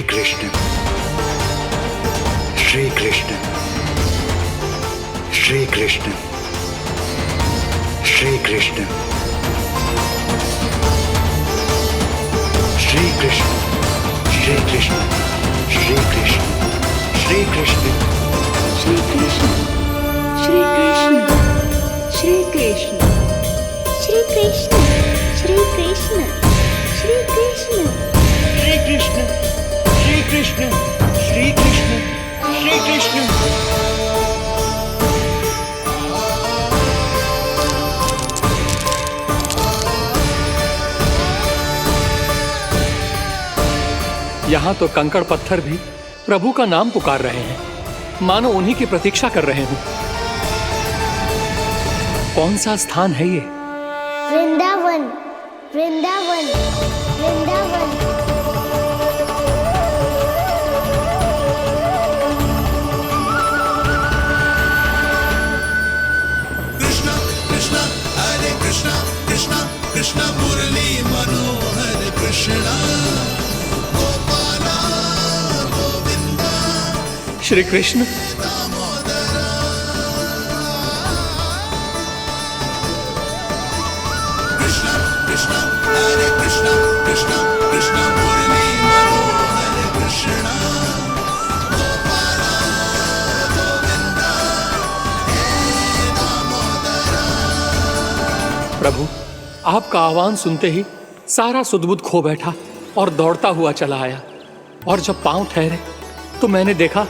कृष्ण श्री कृष्ण श्री कृष्ण श्री कृष्ण श्री कृष्ण श्री कृष्ण श्री कृष्ण श्री कृष्ण श्री कृष्ण श्री कृष्ण श्री कृष्ण श्री कृष्ण श्री कृष्ण श्री कृष्ण श्री कृष्ण श्री कृष्ण श्री कृष्ण श्री कृष्ण। यहाँ तो कंकड़ पत्थर भी प्रभु का नाम पुकार रहे हैं, मानो उन्हीं की प्रतीक्षा कर रहे हों। कौन सा स्थान है ये? वृंदावन वृंदावन वृंदावन। कृष्णा कृष्णा हरे कृष्णा कृष्णा कृष्णा मुरली मनोहर कृष्णा गोपाला गोविंदा श्री कृष्ण। दामोदरा। कृष्णा कृष्णा हरे कृष्णा कृष्णा कृष्णा मुरली मनोहर कृष्णा गोपाला गोविंदा हे दामोदरा। प्रभु, आपका आह्वान सुनते ही सारा सुध-बुध खो बैठा और दौड़ता हुआ चला आया। और जब पांव ठहरे तो मैंने देखा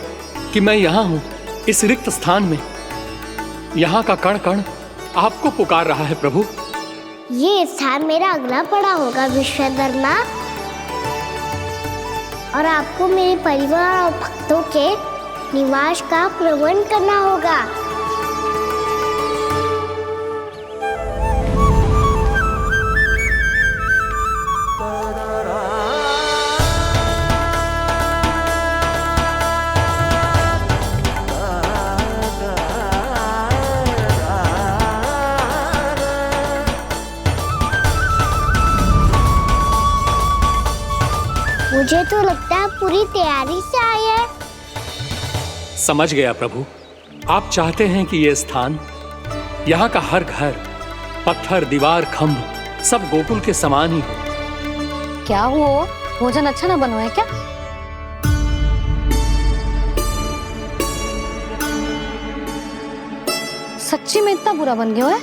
कि मैं यहाँ हूँ, इस रिक्त स्थान में। यहाँ का कण कण आपको पुकार रहा है प्रभु। ये स्थान मेरा अगला पड़ा होगा विश्वकर्मा, और आपको मेरे परिवार और भक्तों के निवास का प्रबंध करना होगा। मुझे तो लगता है पूरी तैयारी से आए हैं। समझ गया प्रभु, आप चाहते हैं कि यह स्थान, यहाँ का हर घर, पत्थर, दीवार, खंभ सब गोकुल के समान ही हो। क्या हुआ? भोजन अच्छा ना बना है क्या? सच्ची में इतना बुरा बन गया है?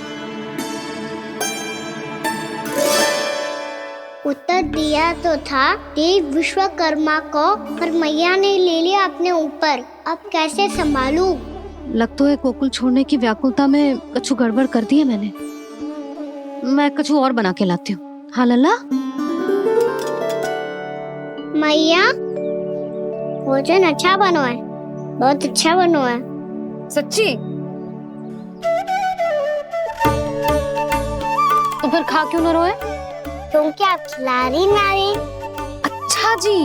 उत्तर दिया तो था देव विश्वकर्मा को, पर मैया ने ले लिया अपने ऊपर। अब कैसे संभालूं? लगता है गोकुल छोड़ने की व्याकुलता में कछु गड़बड़ कर दी है मैंने। मैं कछु और बना के लाती हूँ। हाँ लल्ला? मैया, भोजन अच्छा बनो है, बहुत अच्छा बनो है। सच्ची? तो फिर खा क्यों न रोए? तुम क्या खिलाड़ी नारी? अच्छा जी,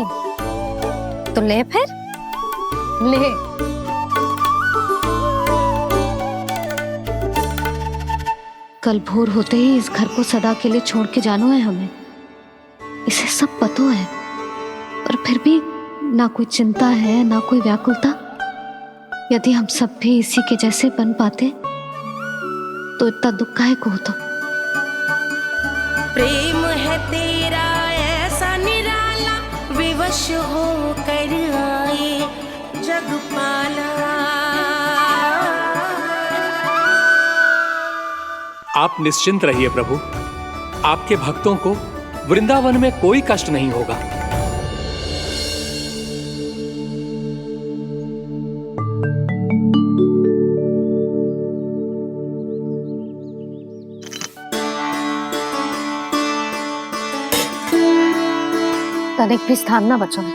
तो ले फिर ले। कल भोर होते ही इस घर को सदा के लिए छोड़ के जाना है हमें। इसे सब पता है, पर फिर भी ना कोई चिंता है ना कोई व्याकुलता। यदि हम सब भी इसी के जैसे बन पाते तो इतना दुख काहे को होता। प्रेम है तेरा ऐसा निराला, विवश हो कर आए जगपाला। आप निश्चिंत रहिए प्रभु, आपके भक्तों को वृंदावन में कोई कष्ट नहीं होगा। तनिक भी स्थान ना बचो है,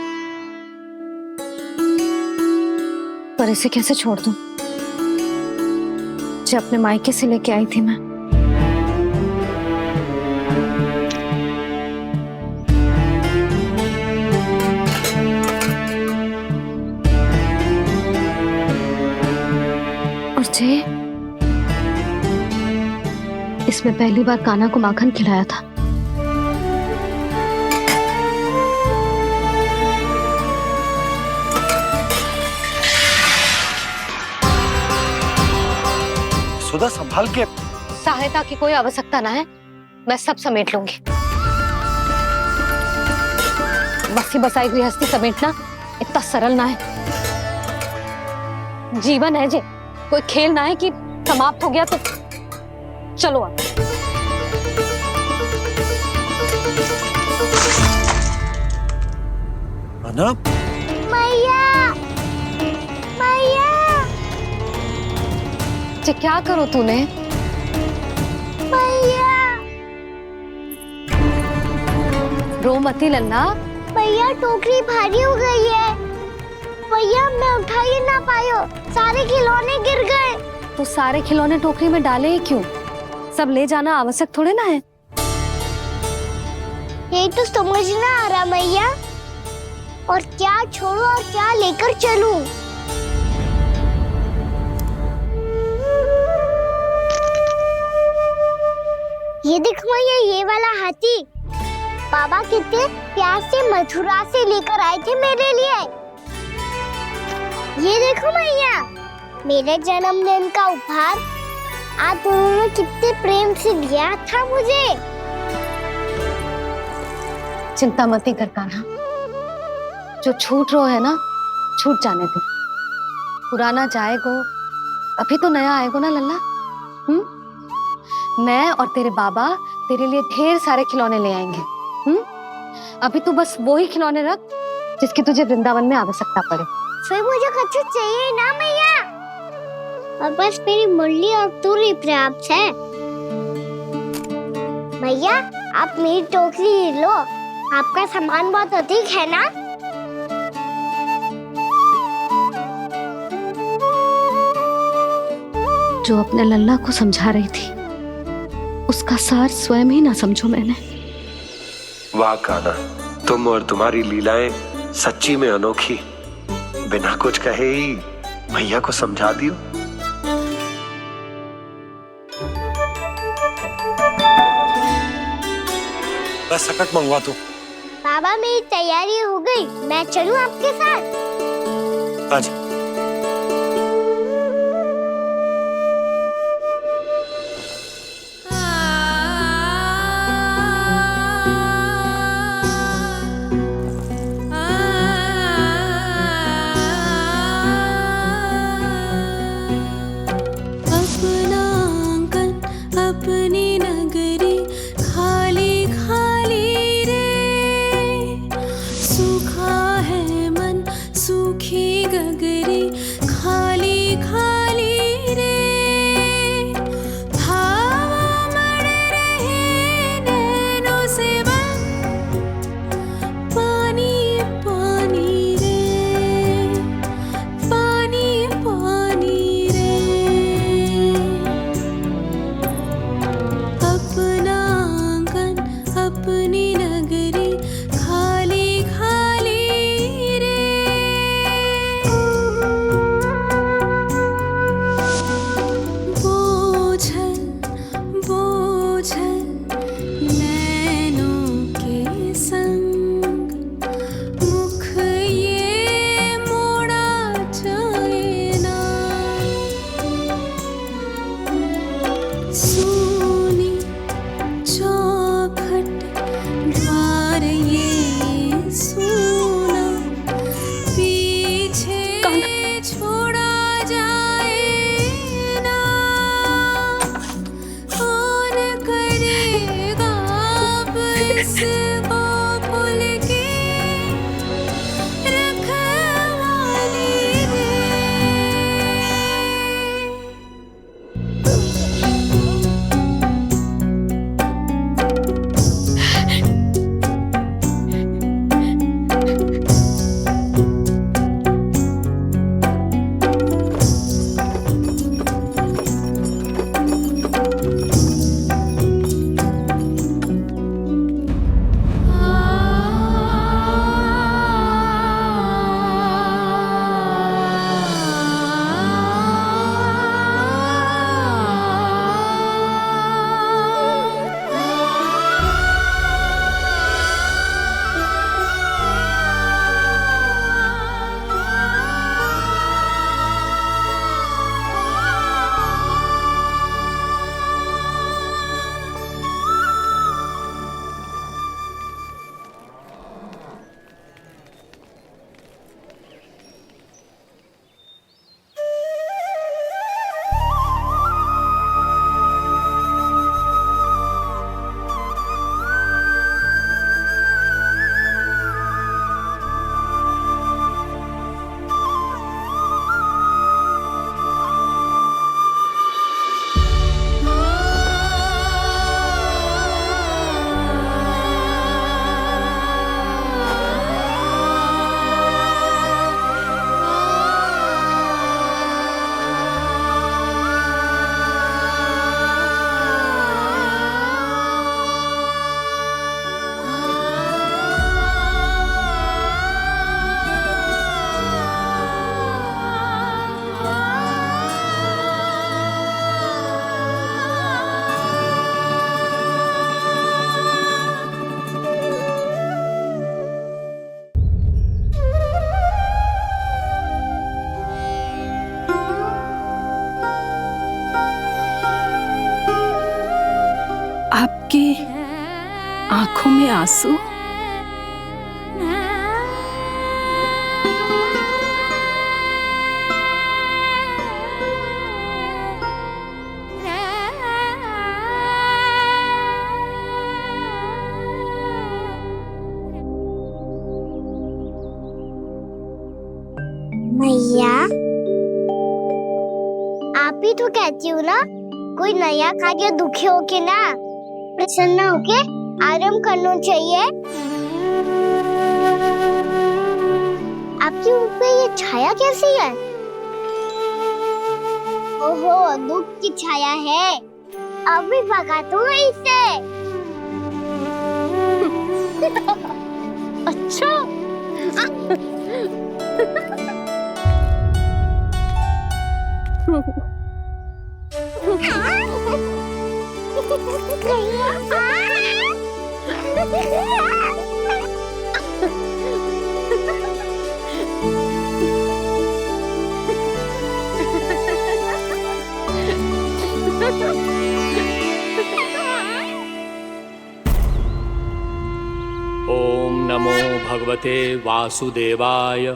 पर इसे कैसे छोड़ दूं जो अपने मायके से लेके आई थी मैं। और जे इसमें पहली बार कान्हा को माखन खिलाया था। सुधा संभाल के। सहायता की कोई आवश्यकता ना है, मैं सब समेट लूंगी। बसी बसाई हुई हस्ती समेटना इतना सरल ना है। जीवन है जे, कोई खेल ना है कि समाप्त हो गया तो चलो अब। अना, मैया, मैया, जे क्या करो तूने? मैया, रो मती लल्ला। भैया टोकरी भारी हो गई है। भैया मैं उठा ही ना पायो, सारे खिलौने गिर गए। तो सारे खिलौने टोकरी में डाले ही क्यों? सब ले जाना आवश्यक थोड़े ना है। यही तो समझ ना आ रहा मैया, और क्या छोड़ू और क्या लेकर चलूं? ये देख मैया, ये वाला हाथी बाबा कितने प्यार से मथुरा से लेकर आए थे मेरे लिए। ये देखो मैया, मेरे जन्मदिन का उपहार आप दोनों ने कितने प्रेम से दिया था मुझे। चिंता मती कर कान्हा, जो छूट रो है ना छूट जाने दे। पुराना जाएगो, अभी तो नया आएगो ना लल्ला। मैं और तेरे बाबा तेरे लिए ढेर सारे खिलौने ले आएंगे। अभी तू बस वो ही खिलौने रख जिसकी तुझे वृंदावन में आवश्यकता पड़े। फिर मुझे कच्चू चाहिए ना मैया, और बस मेरी मुरली और तुरी पर्याप्त है। भैया आप मेरी टोकरी लो, आपका सामान बहुत अधिक है ना। जो अपने लल्ला को समझा रही थी उसका सार स्वयं ही ना समझो मैंने। वाह कान्हा, तुम और तुम्हारी लीलाएं सच्ची में अनोखी। बिना कुछ कहे ही भैया को समझा दियो। बस सकट मंगवा दो। बाबा मेरी तैयारी हो गई, मैं चलूं आपके साथ? आजा। अपना आंगन अपनी नगरी खाली खाली रे, सूखा है मन सूखी गगरी। आंखों में आंसू। मैया, आप ही तो कहती हो ना, कोई नया खा के दुखी होके ना, प्रसन्न होके आराम करना चाहिए। आपके मुंह पे ये छाया कैसी है? ओहो, दुख की छाया है। अभी भगा दूं इसे। अच्छा। ओम नमो भगवते वासुदेवाय।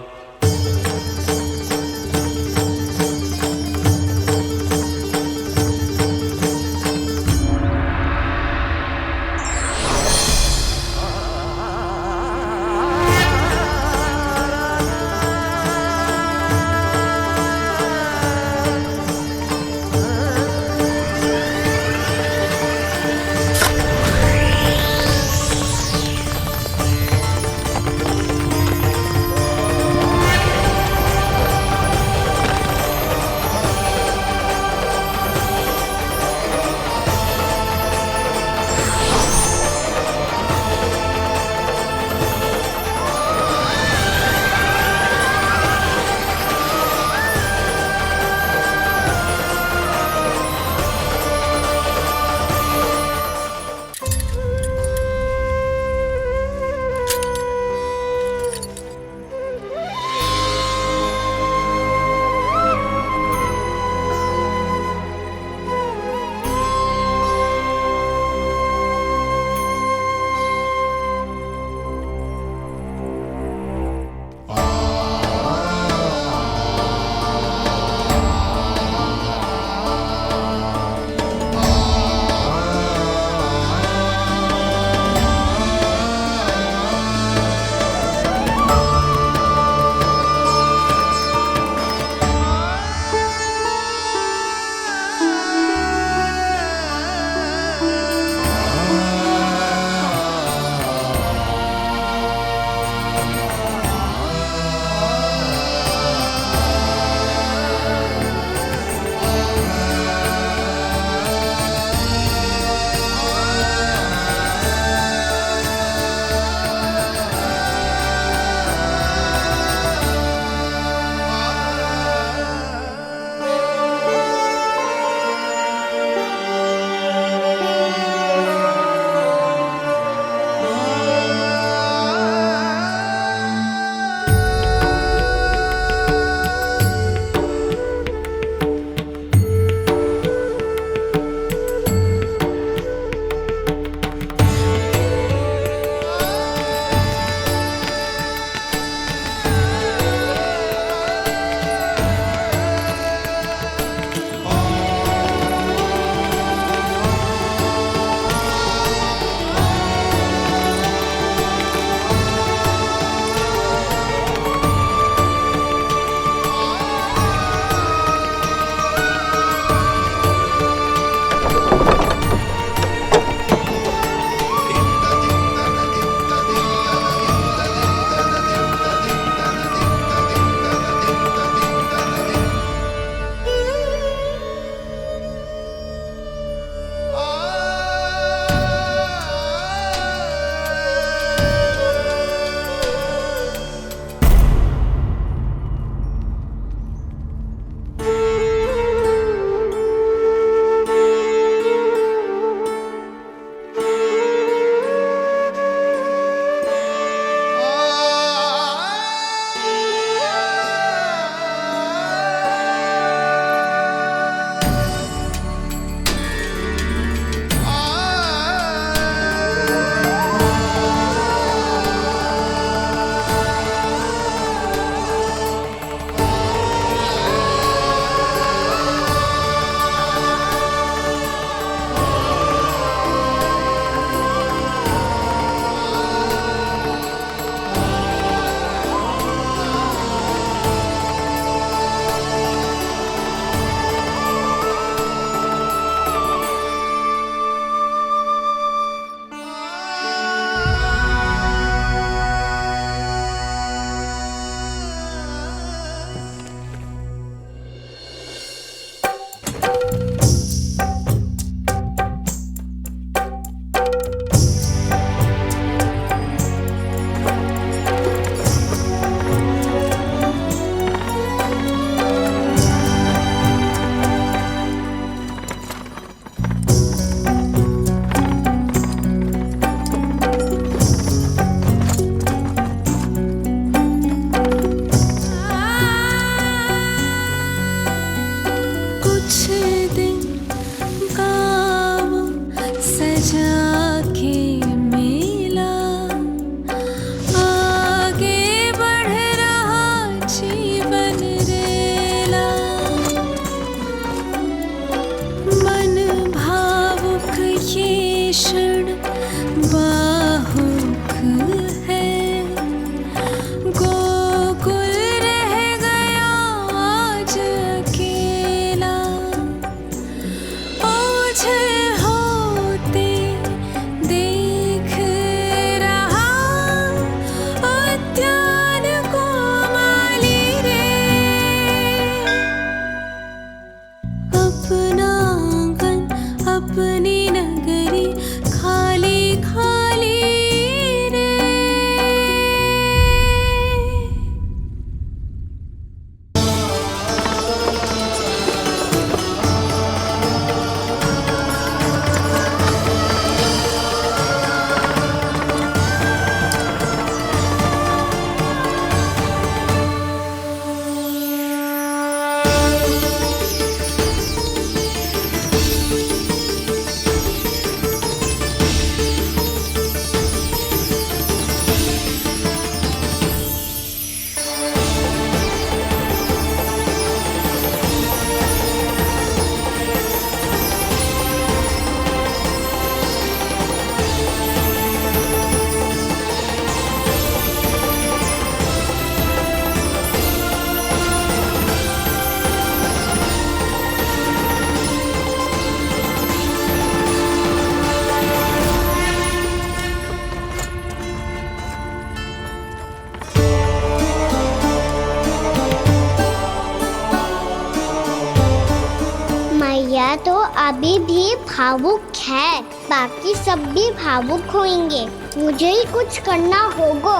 मैया तो अभी भी भावुक है, बाकी सब भी भावुक होंगे। मुझे ही कुछ करना होगा।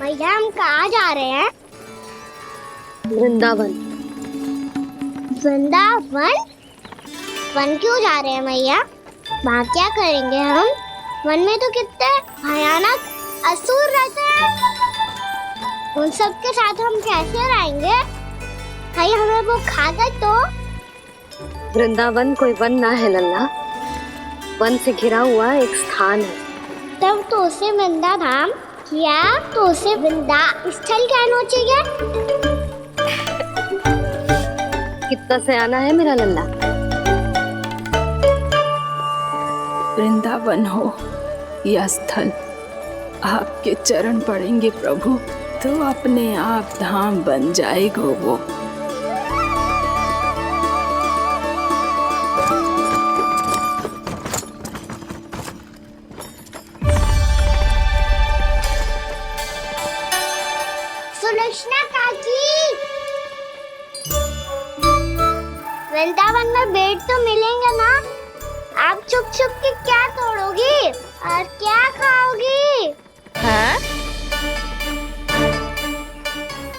भैया हम कहाँ जा रहे हैं? वृंदावन। वृंदावन? वन क्यों जा रहे हैं भैया? वहाँ क्या करेंगे हम? वन में तो कितने भयानक असुर रहते हैं। उन सब के साथ हम कैसे रहेंगे? कहीं हमें वो खा गए तो? वृंदावन कोई वन ना है लल्ला, वन से घिरा हुआ एक स्थान है। तब तो उसे वृंदा धाम या तो उसे वृंदा स्थल कहना चाहिए। कितना सयाना है मेरा लल्ला। वृंदावन हो या स्थल, आपके चरण पड़ेंगे प्रभु तो अपने आप धाम बन जाएगा वो। सुलक्षणा काकी, वृंदावन में बेड तो मिलेंगे ना? आप छुप छुप के क्या तोड़ोगी और क्या खाओगी? हाँ?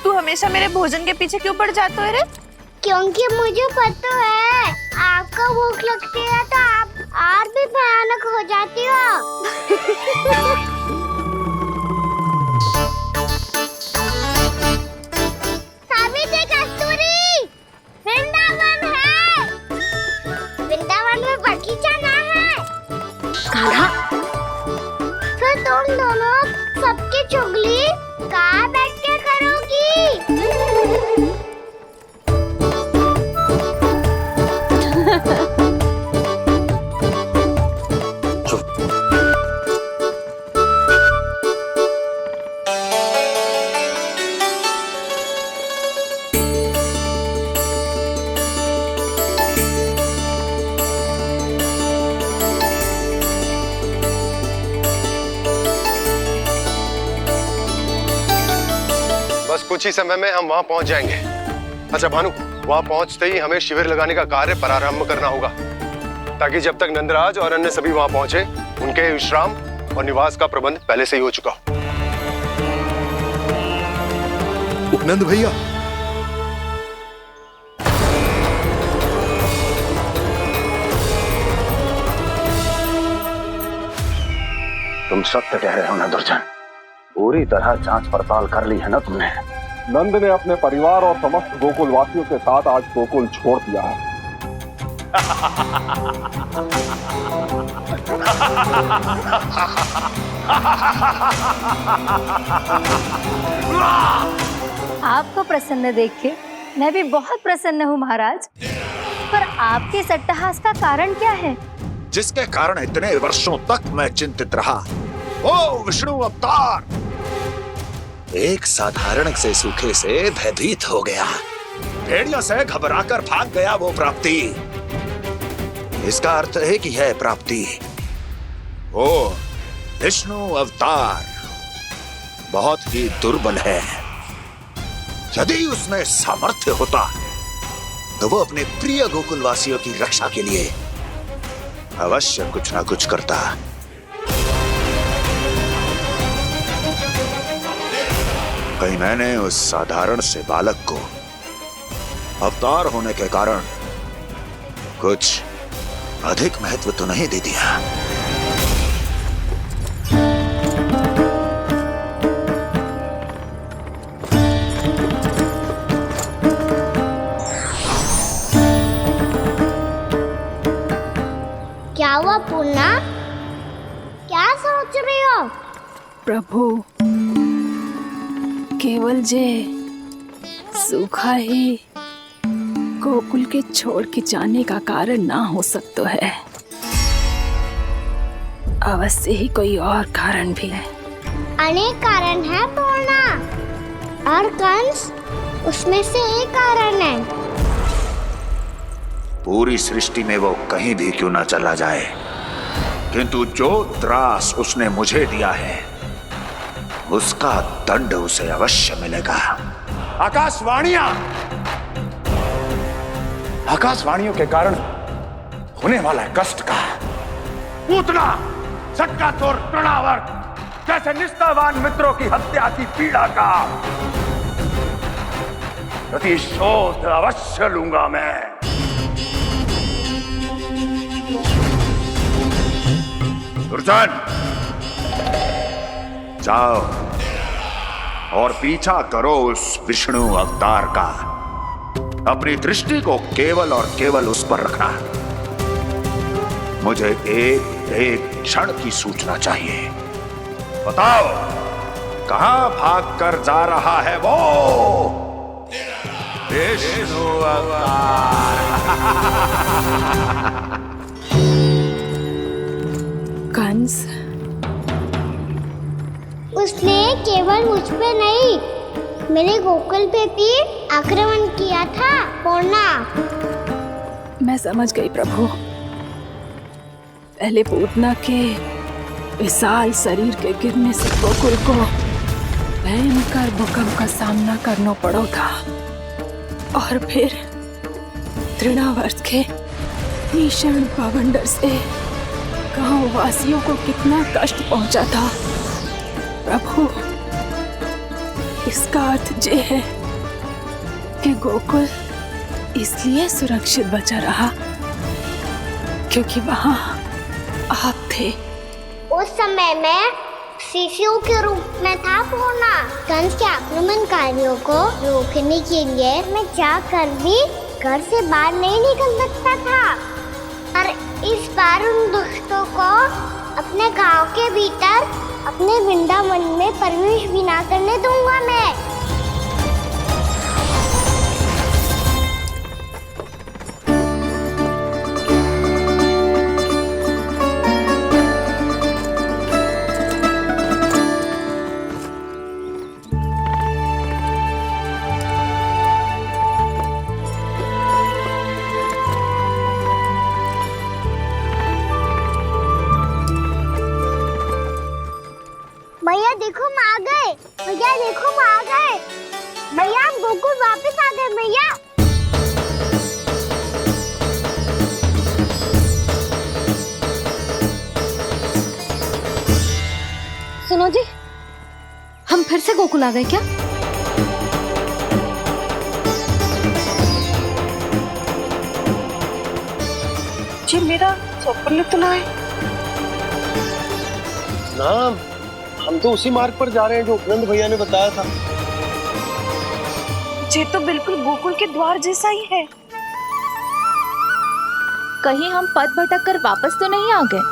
तू हमेशा मेरे भोजन के पीछे क्यों पड़ जाते हो रे? क्योंकि मुझे पता है आपको भूख लगती है तो आप और भी भयानक हो जाती हो। सावित्री कस्तूरी, वृंदावन है। वृंदावन में बगीचा ना है। कान्हा, फिर तुम दोनों सबकी चुगली कहाँ बैठ के करोगी? बस कुछ ही समय में हम वहां पहुंच जाएंगे। अच्छा भानु, वहां पहुंचते ही हमें शिविर लगाने का कार्य प्रारंभ करना होगा, ताकि जब तक नंदराज और अन्य सभी वहां पहुंचे उनके विश्राम और निवास का प्रबंध पहले से ही हो चुका हो। उपनंद भैया, तुम सत्य कह रहे हो ना दुर्जन, पूरी तरह जांच पड़ताल कर ली है ना तुमने? नंद ने अपने परिवार और समस्त गोकुल वासियों के साथ आज गोकुल छोड़ दिया है। आपको प्रसन्न देख के मैं भी बहुत प्रसन्न हूँ महाराज, पर आपके इस अट्टहास का कारण क्या है? जिसके कारण इतने वर्षों तक मैं चिंतित रहा, ओ विष्णु अवतार, एक साधारण से सूखे से भयभीत हो गया, भेड़ियों से घबराकर भाग गया वो प्राप्ति। इसका अर्थ है कि यह प्राप्ति वो विष्णु अवतार बहुत ही दुर्बल है। यदि उसमें सामर्थ्य होता तो वो अपने प्रिय गोकुलवासियों की रक्षा के लिए अवश्य कुछ ना कुछ करता। कहीं मैंने उस साधारण से बालक को अवतार होने के कारण कुछ अधिक महत्व तो नहीं दे दिया। क्या हुआ पूर्णा? क्या सोच रही हो? प्रभु, केवल जे सूखा ही गोकुल के छोड़ के जाने का कारण ना हो सकता है, अवश्य ही कोई और कारण भी है। अनेक कारण है पूर्णा, और कंस उसमें से एक कारण है। पूरी सृष्टि में वो कहीं भी क्यों ना चला जाए, किंतु जो त्रास उसने मुझे दिया है उसका दंड उसे अवश्य मिलेगा। आकाशवाणियों के कारण होने वाला कष्ट का, पूतना झटका तोड़ तृणावर्त जैसे निष्ठावान मित्रों की हत्या की पीड़ा का प्रतिशोध अवश्य लूंगा मैं। दुर्जन, जाओ और पीछा करो उस विष्णु अवतार का। अपनी दृष्टि को केवल और केवल उस पर रखना। मुझे एक एक क्षण की सूचना चाहिए। बताओ, कहां भाग कर जा रहा है वो विष्णु अवतार? कंस, उसने केवल मुझ पे नहीं, मेरे गोकुल पे भी आक्रमण किया था पूर्णा। मैं समझ गई प्रभु। पहले पूतना के विशाल शरीर के गिरने से गोकुल को भयंकर भूकंप का सामना करना पड़ा था, और फिर तृणावर्त के भीषण पावंडर से गांव वासियों को कितना कष्ट पहुंचा था। प्रभु, इसका अर्थ ये है कि गोकुल इसलिए सुरक्षित बचा रहा क्योंकि वहां आप थे। उस समय मैं शिशु के रूप में था पूर्णा। कंस के आक्रमणकारियों को रोकने के लिए मैं जाकर भी घर से बाहर नहीं निकल सकता था, और इस बार उन दुष्टों को अपने गांव के भीतर अपने वृंदावन में प्रवेश भी ना करने दूंगा मैं। भैया देखो हम आ गए, भैया देखो हम आ गए, भैया हम गोकुल वापस आ गए भैया। सुनो जी, हम फिर से गोकुल आ गए क्या? जी मेरा चौपन तो ना है ना, हम तो उसी मार्ग पर जा रहे हैं जो उपनंद भैया ने बताया था। ये तो बिल्कुल गोकुल के द्वार जैसा ही है। कहीं हम पथ भटक कर वापस तो नहीं आ गए?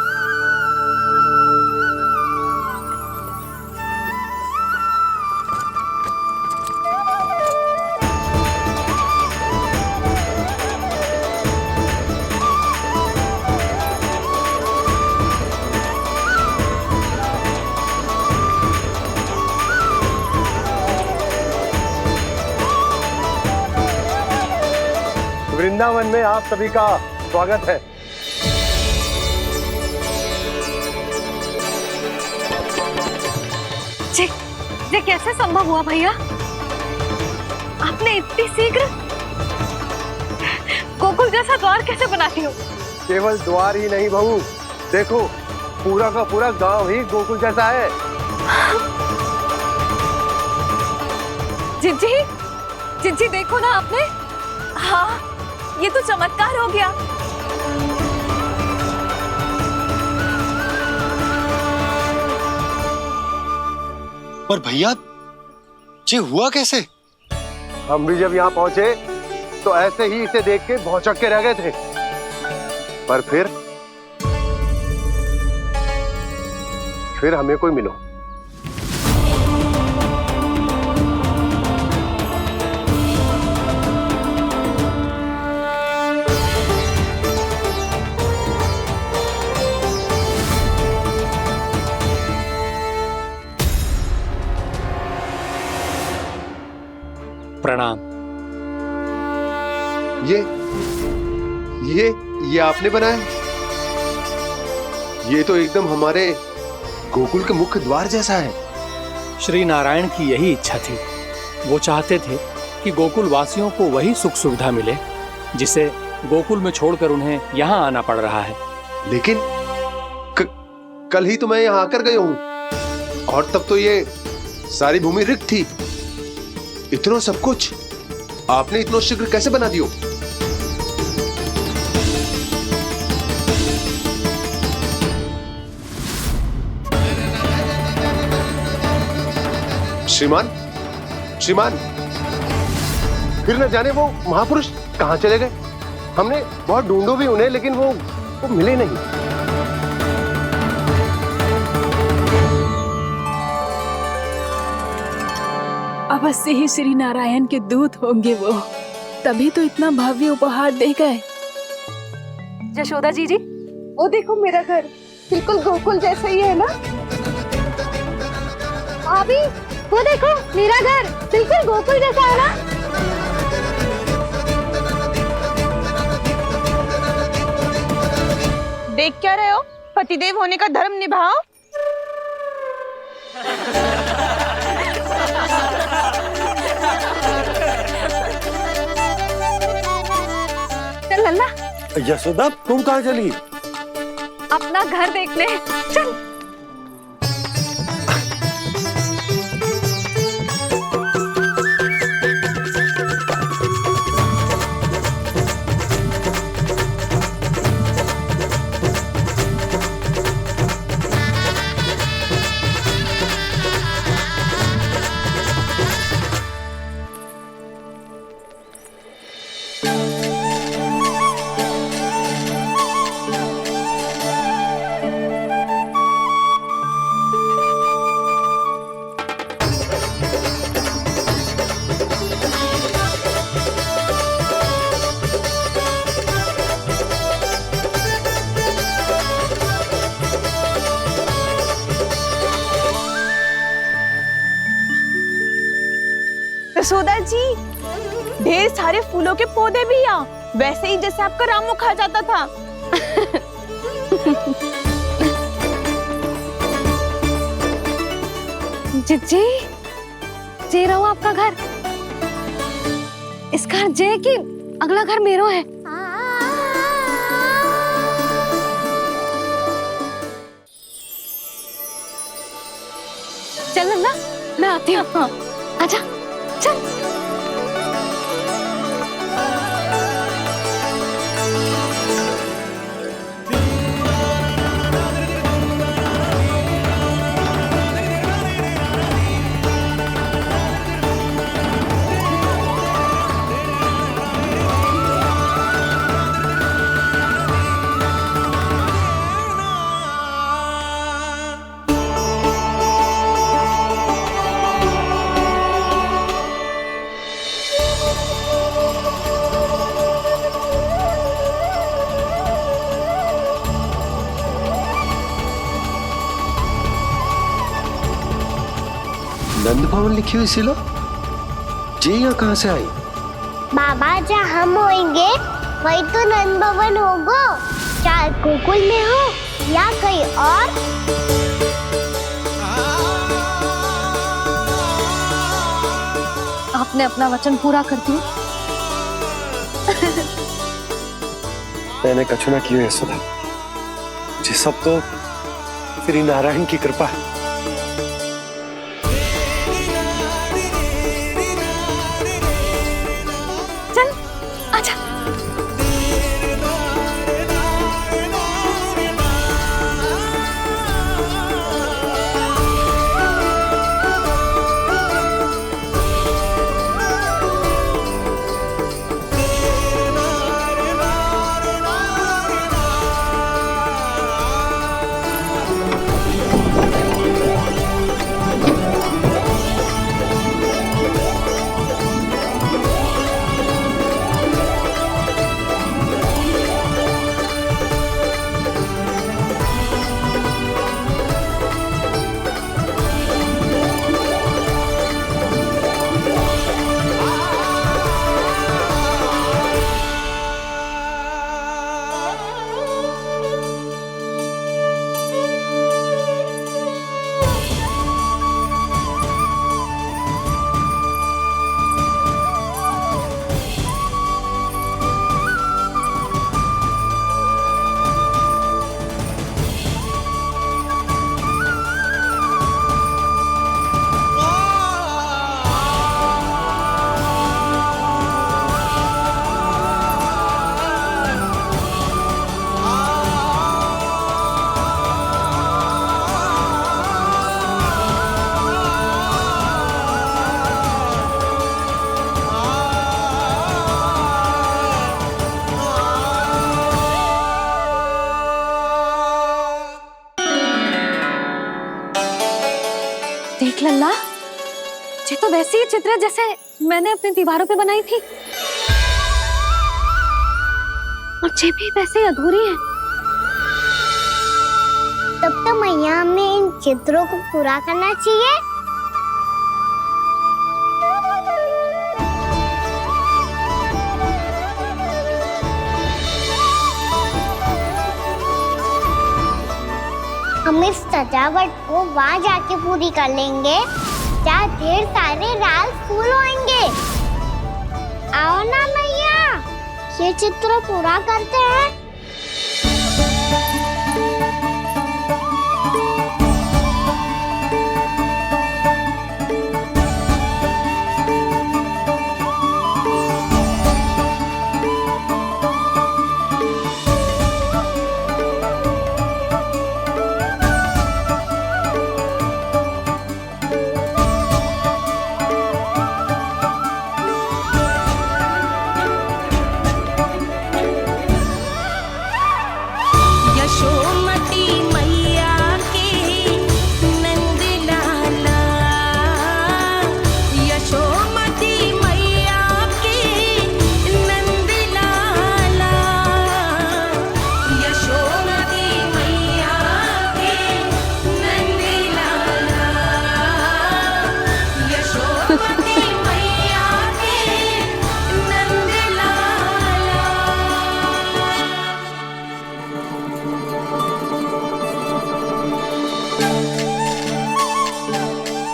वृंदावन में आप सभी का स्वागत है। ये कैसे संभव हुआ भैया? आपने इतनी शीघ्र गोकुल जैसा द्वार कैसे बनाती हो? केवल द्वार ही नहीं बहू, देखो पूरा का पूरा गांव ही गोकुल जैसा है। जिज्जी, जिज्जी देखो ना आपने। हाँ, ये तो चमत्कार हो गया। पर भैया ये हुआ कैसे? हम भी जब यहाँ पहुंचे तो ऐसे ही इसे देख के भौचक के रह गए थे, पर फिर हमें कोई मिलो। प्रणाम। ये आपने बनाया? ये तो एकदम हमारे गोकुल के मुख्य द्वार जैसा है। श्री नारायण की यही इच्छा थी। वो चाहते थे कि गोकुल वासियों को वही सुख सुविधा मिले जिसे गोकुल में छोड़कर उन्हें यहाँ आना पड़ रहा है। लेकिन कल ही तो मैं यहाँ आकर गया हूँ और तब तो ये सारी भूमि रिक्त थी। इतना सब कुछ आपने इतना शीघ्र कैसे बना दियो? श्रीमान, श्रीमान, फिर न जाने वो महापुरुष कहाँ चले गए। हमने बहुत ढूंढो भी उन्हें, लेकिन वो मिले नहीं। अवश्य ही श्री नारायण के दूत होंगे वो, तभी तो इतना भव्य उपहार दे गए। यशोदा जी, वो देखो मेरा घर बिल्कुल गोकुल जैसा ही है ना। भाभी, वो देखो मेरा घर बिल्कुल गोकुल जैसा है ना। देख क्या रहे हो? पतिदेव होने का धर्म निभाओ। चल लल्ला। यशोदा, तुम कहाँ चली? अपना घर देखने चल। यशोदा जी, ढेर सारे फूलों के पौधे भी यहाँ, वैसे ही जैसे आपका रामू खा जाता था। जी, जे रहो आपका घर। इसका घर जे कि अगला घर मेरो है। चल ना, मैं आती हूँ। हाँ, आजा, चल। नंद भवन लिखी हुई सिलो, जी यहाँ कहाँ से आई? बाबा, जहाँ हम होंगे वही तो नंद भवन होगा। चाहे गोकुल में हो या कहीं और। आपने अपना वचन पूरा कर दिया। मैंने कछु ना किया यशोदा, जी सब तो श्री नारायण की कृपा है। देख लल्ला, ये तो वैसी ही चित्र है जैसे मैंने अपनी दीवारों पे बनाई थी, और ये भी वैसे ही अधूरी है। तब तो मैया हमें इन चित्रों को पूरा करना चाहिए। हम इस सजावट को वहाँ जाके पूरी कर लेंगे जहाँ ढेर सारे लाल फूल होंगे। आओ ना मैया, ये चित्र पूरा करते हैं।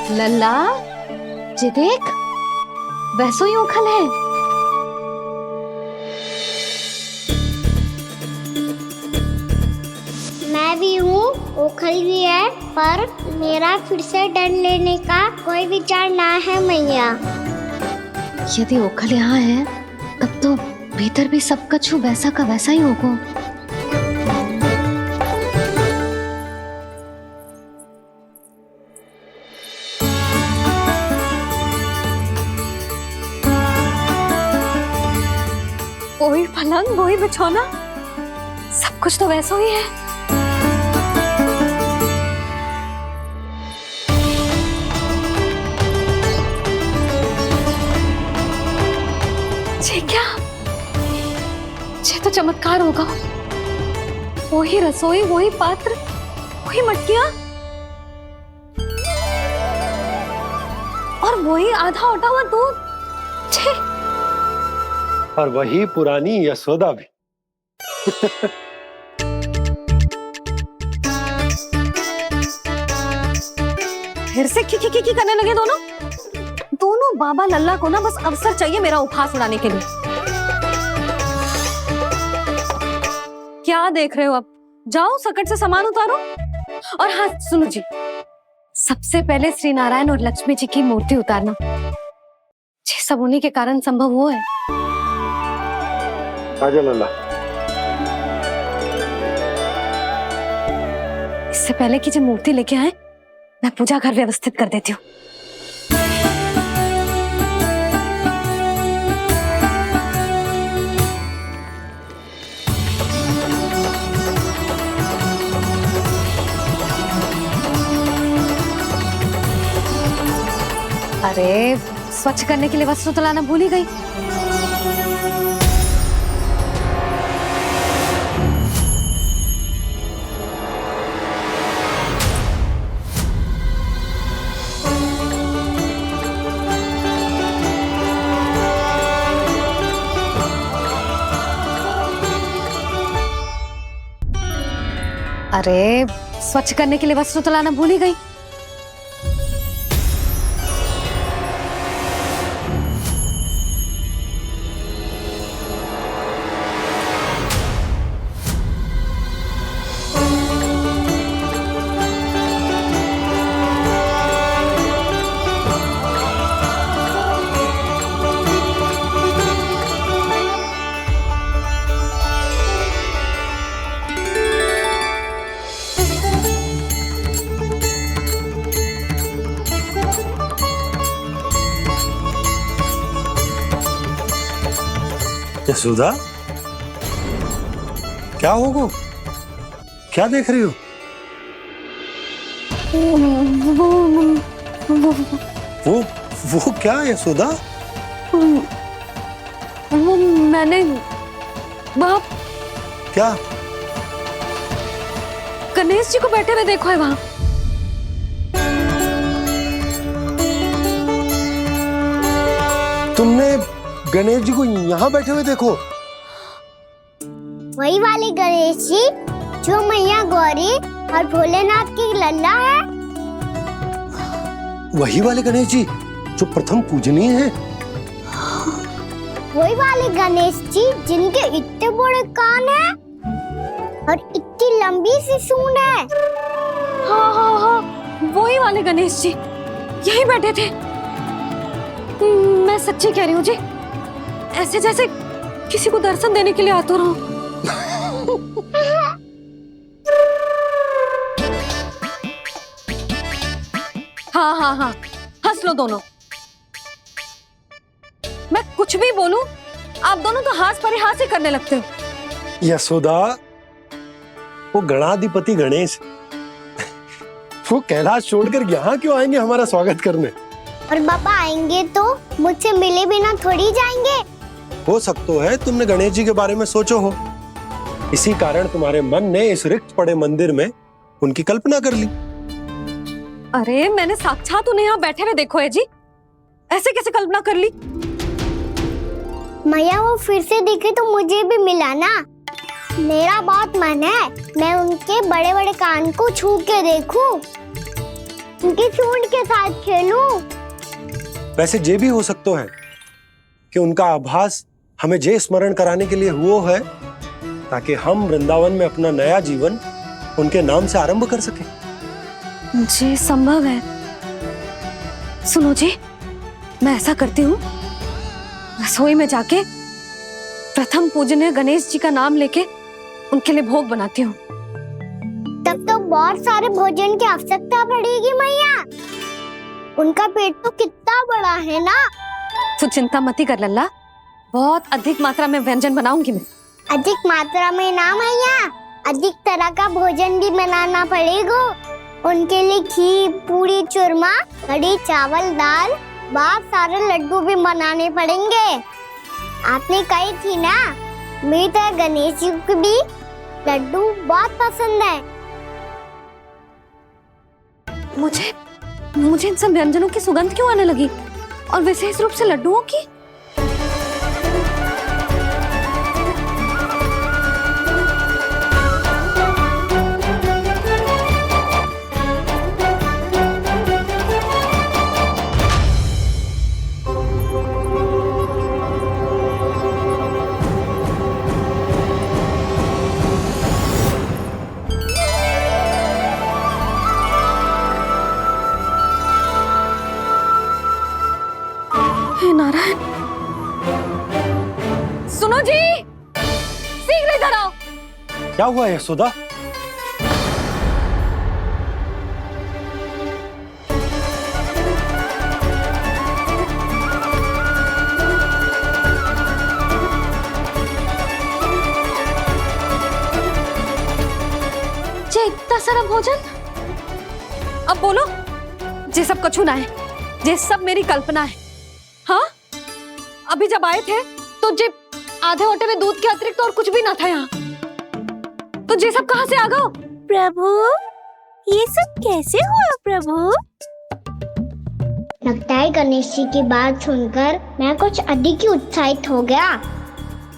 लल्ला, ये देख, वैसो ही उखल है। मैं भी हूँ, ओखल भी है, पर मेरा फिर से डर लेने का कोई विचार ना है मैया। यदि ओखल यहाँ है, तब तो भीतर भी सब कछु वैसा का वैसा ही होगा। वही पलंग, वही बिछौना, सब कुछ तो वैसा ही है। ये क्या? ये तो चमत्कार होगा। वही रसोई, वही पात्र, वही मटकियां, और वही आधा उठा हुआ दूध। और वही पुरानी यशोदा भी। फिर से की करने लगे दोनों बाबा लल्ला को ना बस अवसर चाहिए मेरा उपहास उड़ाने के लिए। क्या देख रहे हो? अब जाओ, सकट से सामान उतारो। और हाँ सुनो जी, सबसे पहले श्री नारायण और लक्ष्मी जी की मूर्ति उतारना। ये सब उन्हीं के कारण संभव हुआ है। आजा लल्ला। इससे पहले कि जो मूर्ति लेके आए, मैं पूजा घर व्यवस्थित कर देती हूँ। अरे, स्वच्छ करने के लिए वस्त्र तो लाना भूल ही गई। अरे, स्वच्छ करने के लिए वस्त्र तो लाना भूल ही गई। यशोदा, क्या होगा? क्या देख रही हो? वो क्या यशोदा? वो मैंने वहाँ क्या? गणेश जी को बैठे हुए देखो है वहाँ। तुमने गणेश जी को यहाँ बैठे हुए देखो? वही वाले गणेश जी जो मैया गौरी और भोलेनाथ की लल्ला है। वही वाले गणेश जी जो प्रथम पूजनीय हैं? वही वाले गणेश जी जिनके इतने बड़े कान हैं और इतनी लंबी सी सूंड है। हाँ हाँ हाँ, वही वाले गणेश जी यही बैठे थे। मैं सच्ची कह रही हूँ जी, ऐसे जैसे किसी को दर्शन देने के लिए आतुर हूँ। हाँ हाँ हाँ, हंस लो दोनों। मैं कुछ भी बोलूं, आप दोनों तो हाथ परिहास ही करने लगते हो। यशोदा, वो गणाधिपति गणेश वो कैलाश छोड़कर यहाँ क्यों आएंगे हमारा स्वागत करने? और पापा आएंगे तो मुझसे मिले बिना थोड़ी जाएंगे। हो सकता है तुमने गणेश जी के बारे में सोचो हो, इसी कारण तुम्हारे मन ने इस रिक्त पड़े मंदिर में उनकी कल्पना कर ली। अरे मैंने साक्षात उन्हें यहाँ बैठे हुए देखो है जी, ऐसे कैसे कल्पना कर ली? मैया वो फिर से दिखे तो मुझे भी मिला ना। मेरा बहुत मन है मैं उनके बड़े बड़े कान को छू के देखूं, उनकी सूंड के साथ खेलूं। वैसे ये भी हो सकता है कि उनका आभास हमें जे स्मरण कराने के लिए हुआ है ताकि हम वृंदावन में अपना नया जीवन उनके नाम से आरंभ कर सके। जी संभव है। सुनो जी, मैं ऐसा करती हूँ, रसोई में जाके प्रथम पूजनीय गणेश जी का नाम लेके उनके लिए भोग बनाती हूँ। तब तो बहुत सारे भोजन की आवश्यकता पड़ेगी मैया, उनका पेट तो कितना बड़ा है ना। तू चिंता मत कर लल्ला, बहुत अधिक मात्रा में व्यंजन बनाऊंगी मैं। अधिक मात्रा में ना मैया, अधिक तरह का भोजन भी बनाना पड़ेगा। उनके लिए खीर, पूरी, चूरमा, कढ़ी, चावल, दाल, बहुत सारे लड्डू भी बनाने पड़ेंगे। आपने कही थी ना, मेरी तरह गणेश जी को भी लड्डू बहुत पसंद है। मुझे इन सब व्यंजनों की सुगंध क्यों आने लगी, और विशेष रूप से लड्डुओं की? हे नारायण, सुनो जी, शीघ्र इधर आओ। क्या हुआ यशोदा? जे इतना सारा भोजन, अब बोलो, जे सब कछु ना है, जे सब मेरी कल्पना है। हाँ, अभी जब आए थे तो जे आधे ओटे में दूध के अतिरिक्त और कुछ भी ना था यहाँ, तो जे सब कहाँ से आ गए? प्रभु, ये सब कैसे हुआ प्रभु? लगता है गणेश जी की बात सुनकर मैं कुछ अधिक ही उत्साहित हो गया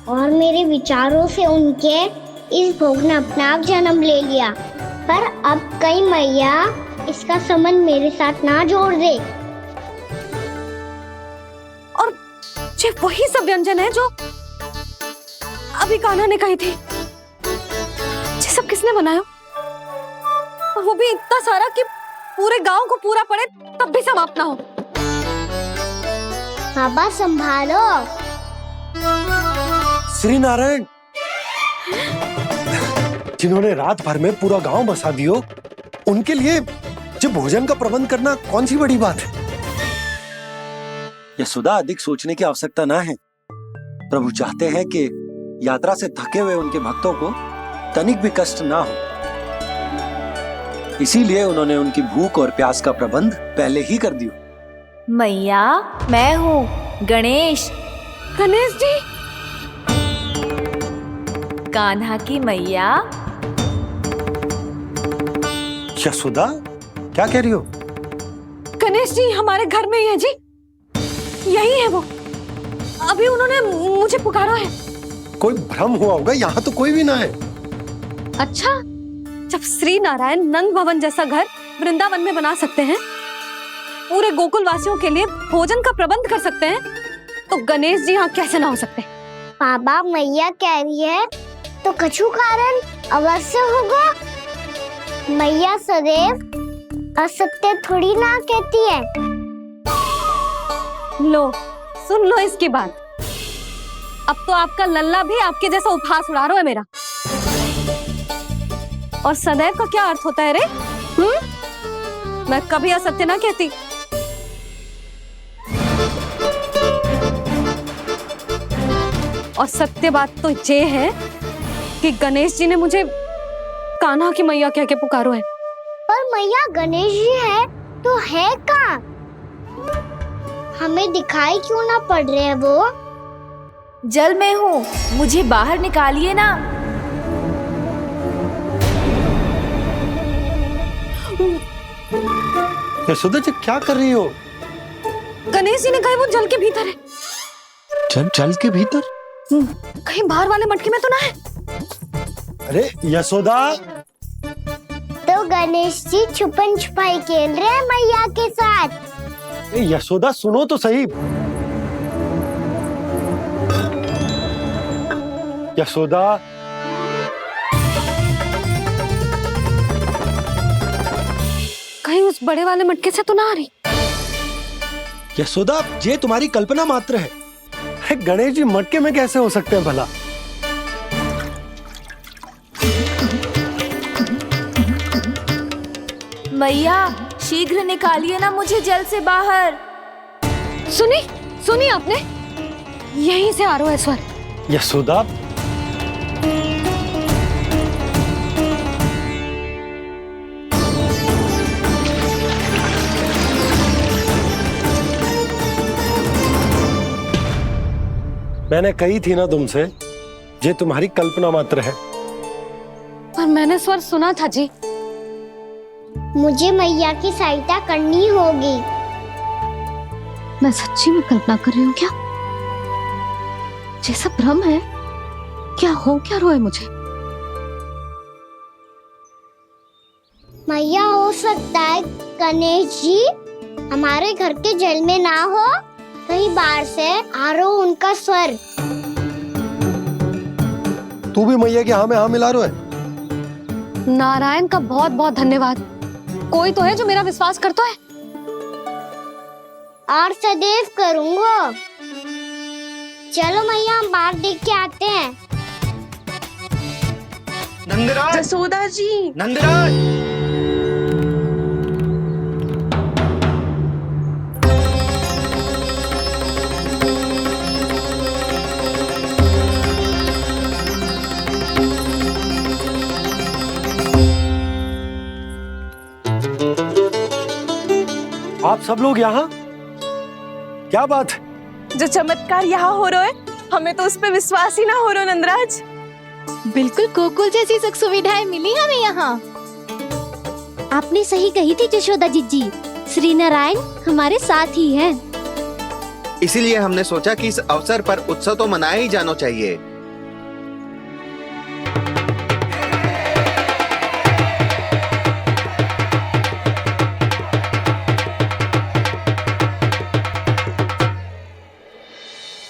और मेरे विचारों से उनके इस भोग ने अपना आप जन्म ले लिया। पर अब कहीं मैया इसका संबंध मेरे साथ ना जोड़ दे। और ये वही सब व्यंजन है जो अभी कान्हा ने कही थी। ये सब किसने बनाया? और वो भी इतना सारा कि पूरे गांव को पूरा पड़े तब भी समाप्त ना हो। बाबा संभालो। श्री नारायण, जिन्होंने रात भर में पूरा गांव बसा दियो, उनके लिए जो भोजन का प्रबंध करना कौन सी बड़ी बात है? यशोदा, अधिक सोचने की आवश्यकता ना है। प्रभु चाहते हैं कि यात्रा से थके हुए उनके भक्तों को तनिक भी कष्ट ना हो। इसीलिए उन्होंने उनकी भूख और प्यास का प्रबंध पहले ही कर दिया। मैया, मैं हूँ गणेश। गणेश जी, कान्हा की मैया। यशोदा, क्या कह रही हो? गणेश जी हमारे घर में ही है जी, यही है वो। अभी उन्होंने मुझे पुकारा है। कोई भ्रम हुआ होगा, यहाँ तो कोई भी ना है। अच्छा, जब श्री नारायण नंद भवन जैसा घर वृंदावन में बना सकते हैं, पूरे गोकुल वासियों के लिए भोजन का प्रबंध कर सकते हैं, तो गणेश जी यहाँ कैसे ना हो सकते? बाबा, मैया कह रही है तो कछु कारण अवश्य होगा। मैया सदैव असत्य थोड़ी ना कहती है। लो, सुन लो इसकी बात। अब तो आपका लल्ला भी आपके जैसा उपहास उड़ा रहा है मेरा। और सदैव का क्या अर्थ होता है रे? मैं कभी असत्य ना कहती। और सत्य बात तो ये है कि गणेश जी ने मुझे कान्हा की मैया कह के पुकारो है। पर मैया गणेश जी है तो है कहाँ? हमें दिखाई क्यों ना पड़ रहे हैं वो? जल में हूँ, मुझे बाहर निकालिए ना। यशोदा जी, क्या कर रही हो? गणेश जी ने कहा वो जल के भीतर है। जल के भीतर? कहीं बाहर वाले मटके में तो ना है? अरे यशोदा! तो गणेश जी छुपन छुपाई खेल रहे हैं मैया के साथ। यशोदा, सुनो तो सही। यशोदा, कहीं उस बड़े वाले मटके से तो ना आ रही? यशोदा, ये तुम्हारी कल्पना मात्र है। गणेश जी मटके में कैसे हो सकते हैं भला? मैया, शीघ्र निकालिए ना मुझे जल से बाहर। सुनी आपने? यहीं से आ रहा है स्वर। यशोदा, मैंने कही थी ना तुमसे, ये तुम्हारी कल्पना मात्र है। पर मैंने स्वर सुना था जी। मुझे मैया की सहायता करनी होगी। मैं सच्ची में कल्पना कर रही हूँ क्या? ये सब भ्रम है क्या? हो क्या रहा है मुझे? मैया, हो सकता है गणेश जी हमारे घर के जल में ना हो, कहीं बाहर से आ रहा हो उनका स्वर। तू भी मैया के हाँ में हाँ मिला रहा है। नारायण का बहुत बहुत धन्यवाद। कोई तो है जो मेरा विश्वास करता है। और सदैव करूंगा। चलो मैया, हम बाहर देख के आते हैं। नंदराज! जसोदा जी! नंदराज! आप सब लोग यहाँ? क्या बात है? जो चमत्कार यहाँ हो रहा है, हमें तो उस पे विश्वास ही ना हो रहा नंदराज। बिल्कुल गोकुल जैसी सुख सुविधाएं मिली हमें यहाँ। आपने सही कही थी जशोदा जीजी, श्री नारायण हमारे साथ ही हैं। इसीलिए हमने सोचा कि इस अवसर पर उत्सव तो मनाया ही जाना चाहिए।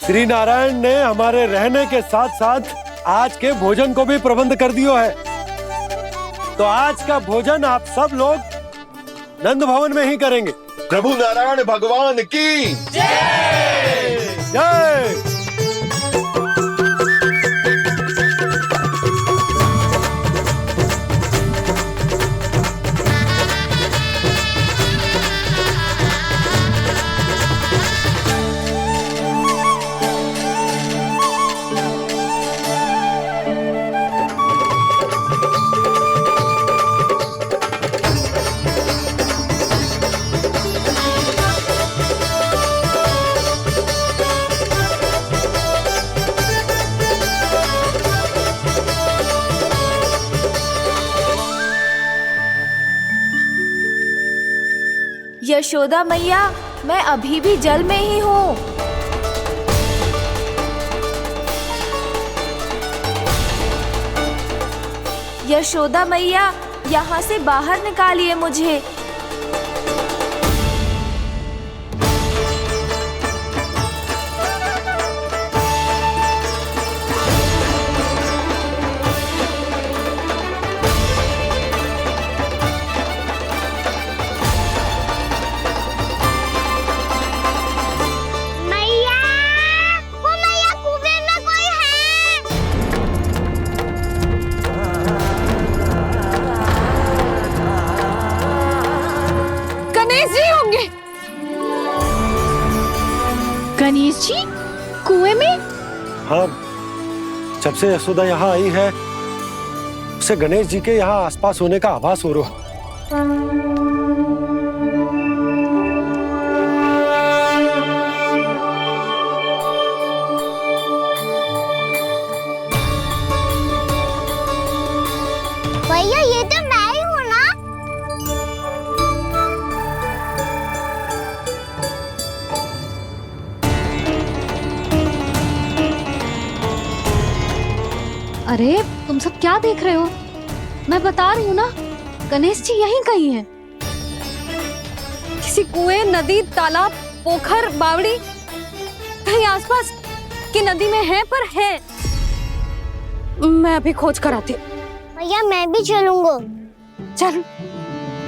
श्री नारायण ने हमारे रहने के साथ साथ आज के भोजन को भी प्रबंध कर दियो है। तो आज का भोजन आप सब लोग नंद भवन में ही करेंगे। प्रभु नारायण भगवान की जय जय। यशोदा मैया, मैं अभी भी जल में ही हूँ। यशोदा मैया, यहाँ से बाहर निकालिए मुझे। गणेश जी कुएं में? हाँ, जब से यशोदा यहाँ आई है उसे गणेश जी के यहाँ आसपास होने का आभास हो रहा। भैया ये तो मैं ही हूँ ना? अरे तुम सब क्या देख रहे हो? मैं बता रही हूँ ना, गणेश जी यहीं कहीं हैं। किसी कुएं, नदी, तालाब, पोखर, बावड़ी कहीं आसपास की नदी में है, पर है। मैं अभी खोज कर आती हूँ। भैया मैं भी चलूंगा। चल।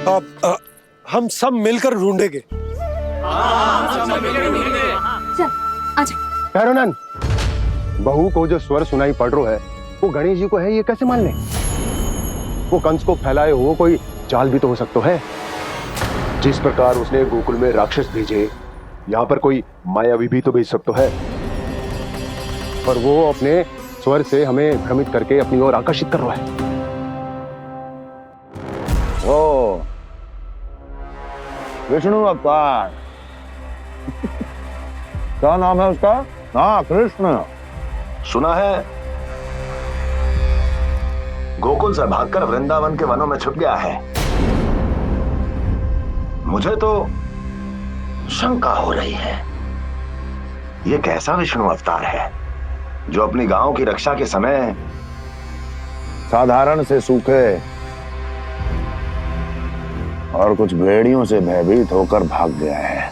अब हम सब मिलकर ढूंढेंगे। चल आजा। भैरवनंद, बहू को जो स्वर सुनाई पड़ रहा है वो गणेश जी को है, ये कैसे मान ले? वो कंस को फैलाए हुए कोई चाल भी तो हो सकता है। जिस प्रकार उसने गोकुल में राक्षस भेजे, यहाँ पर कोई मायावी भी तो भेज सकता है। पर वो अपने स्वर से हमें भ्रमित करके अपनी ओर आकर्षित कर रहा है। ओ, विष्णु अवतार। क्या नाम है उसका? हाँ, कृष्ण। सुना है गोकुल से भागकर वृंदावन के वनों में छुप गया है। मुझे तो शंका हो रही है, ये कैसा विष्णु अवतार है जो अपनी गांव की रक्षा के समय साधारण से सूखे और कुछ भेड़ियों से भयभीत होकर भाग गया है।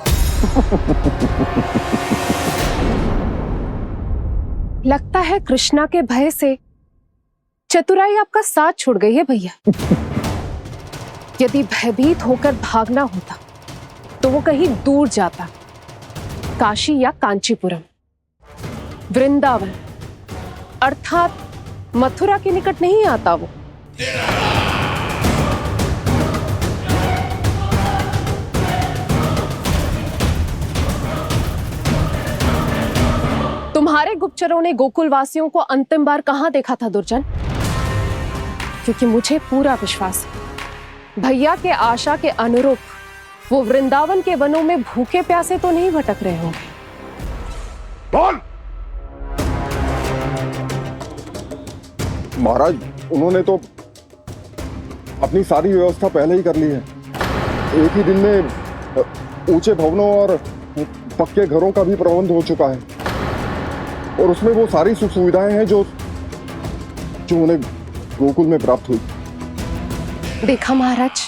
लगता है कृष्णा के भय से चतुराई आपका साथ छोड़ गई है भैया। यदि भयभीत होकर भागना होता तो वो कहीं दूर जाता, काशी या कांचीपुरम, वृंदावन अर्थात मथुरा के निकट नहीं आता वो। तुम्हारे गुप्तचरों ने गोकुल वासियों को अंतिम बार कहां देखा था दुर्जन? क्योंकि मुझे पूरा विश्वास है भैया के आशा के अनुरूप वो वृंदावन के वनों में भूखे प्यासे तो नहीं भटक रहे होंगे। बोल। महाराज, उन्होंने तो अपनी सारी व्यवस्था पहले ही कर ली है। एक ही दिन में ऊंचे भवनों और पक्के घरों का भी प्रबंध हो चुका है और उसमें वो सारी सुख सुविधाएं हैं जो उन्हें गोकुल में प्राप्त हुई। देखा महाराज,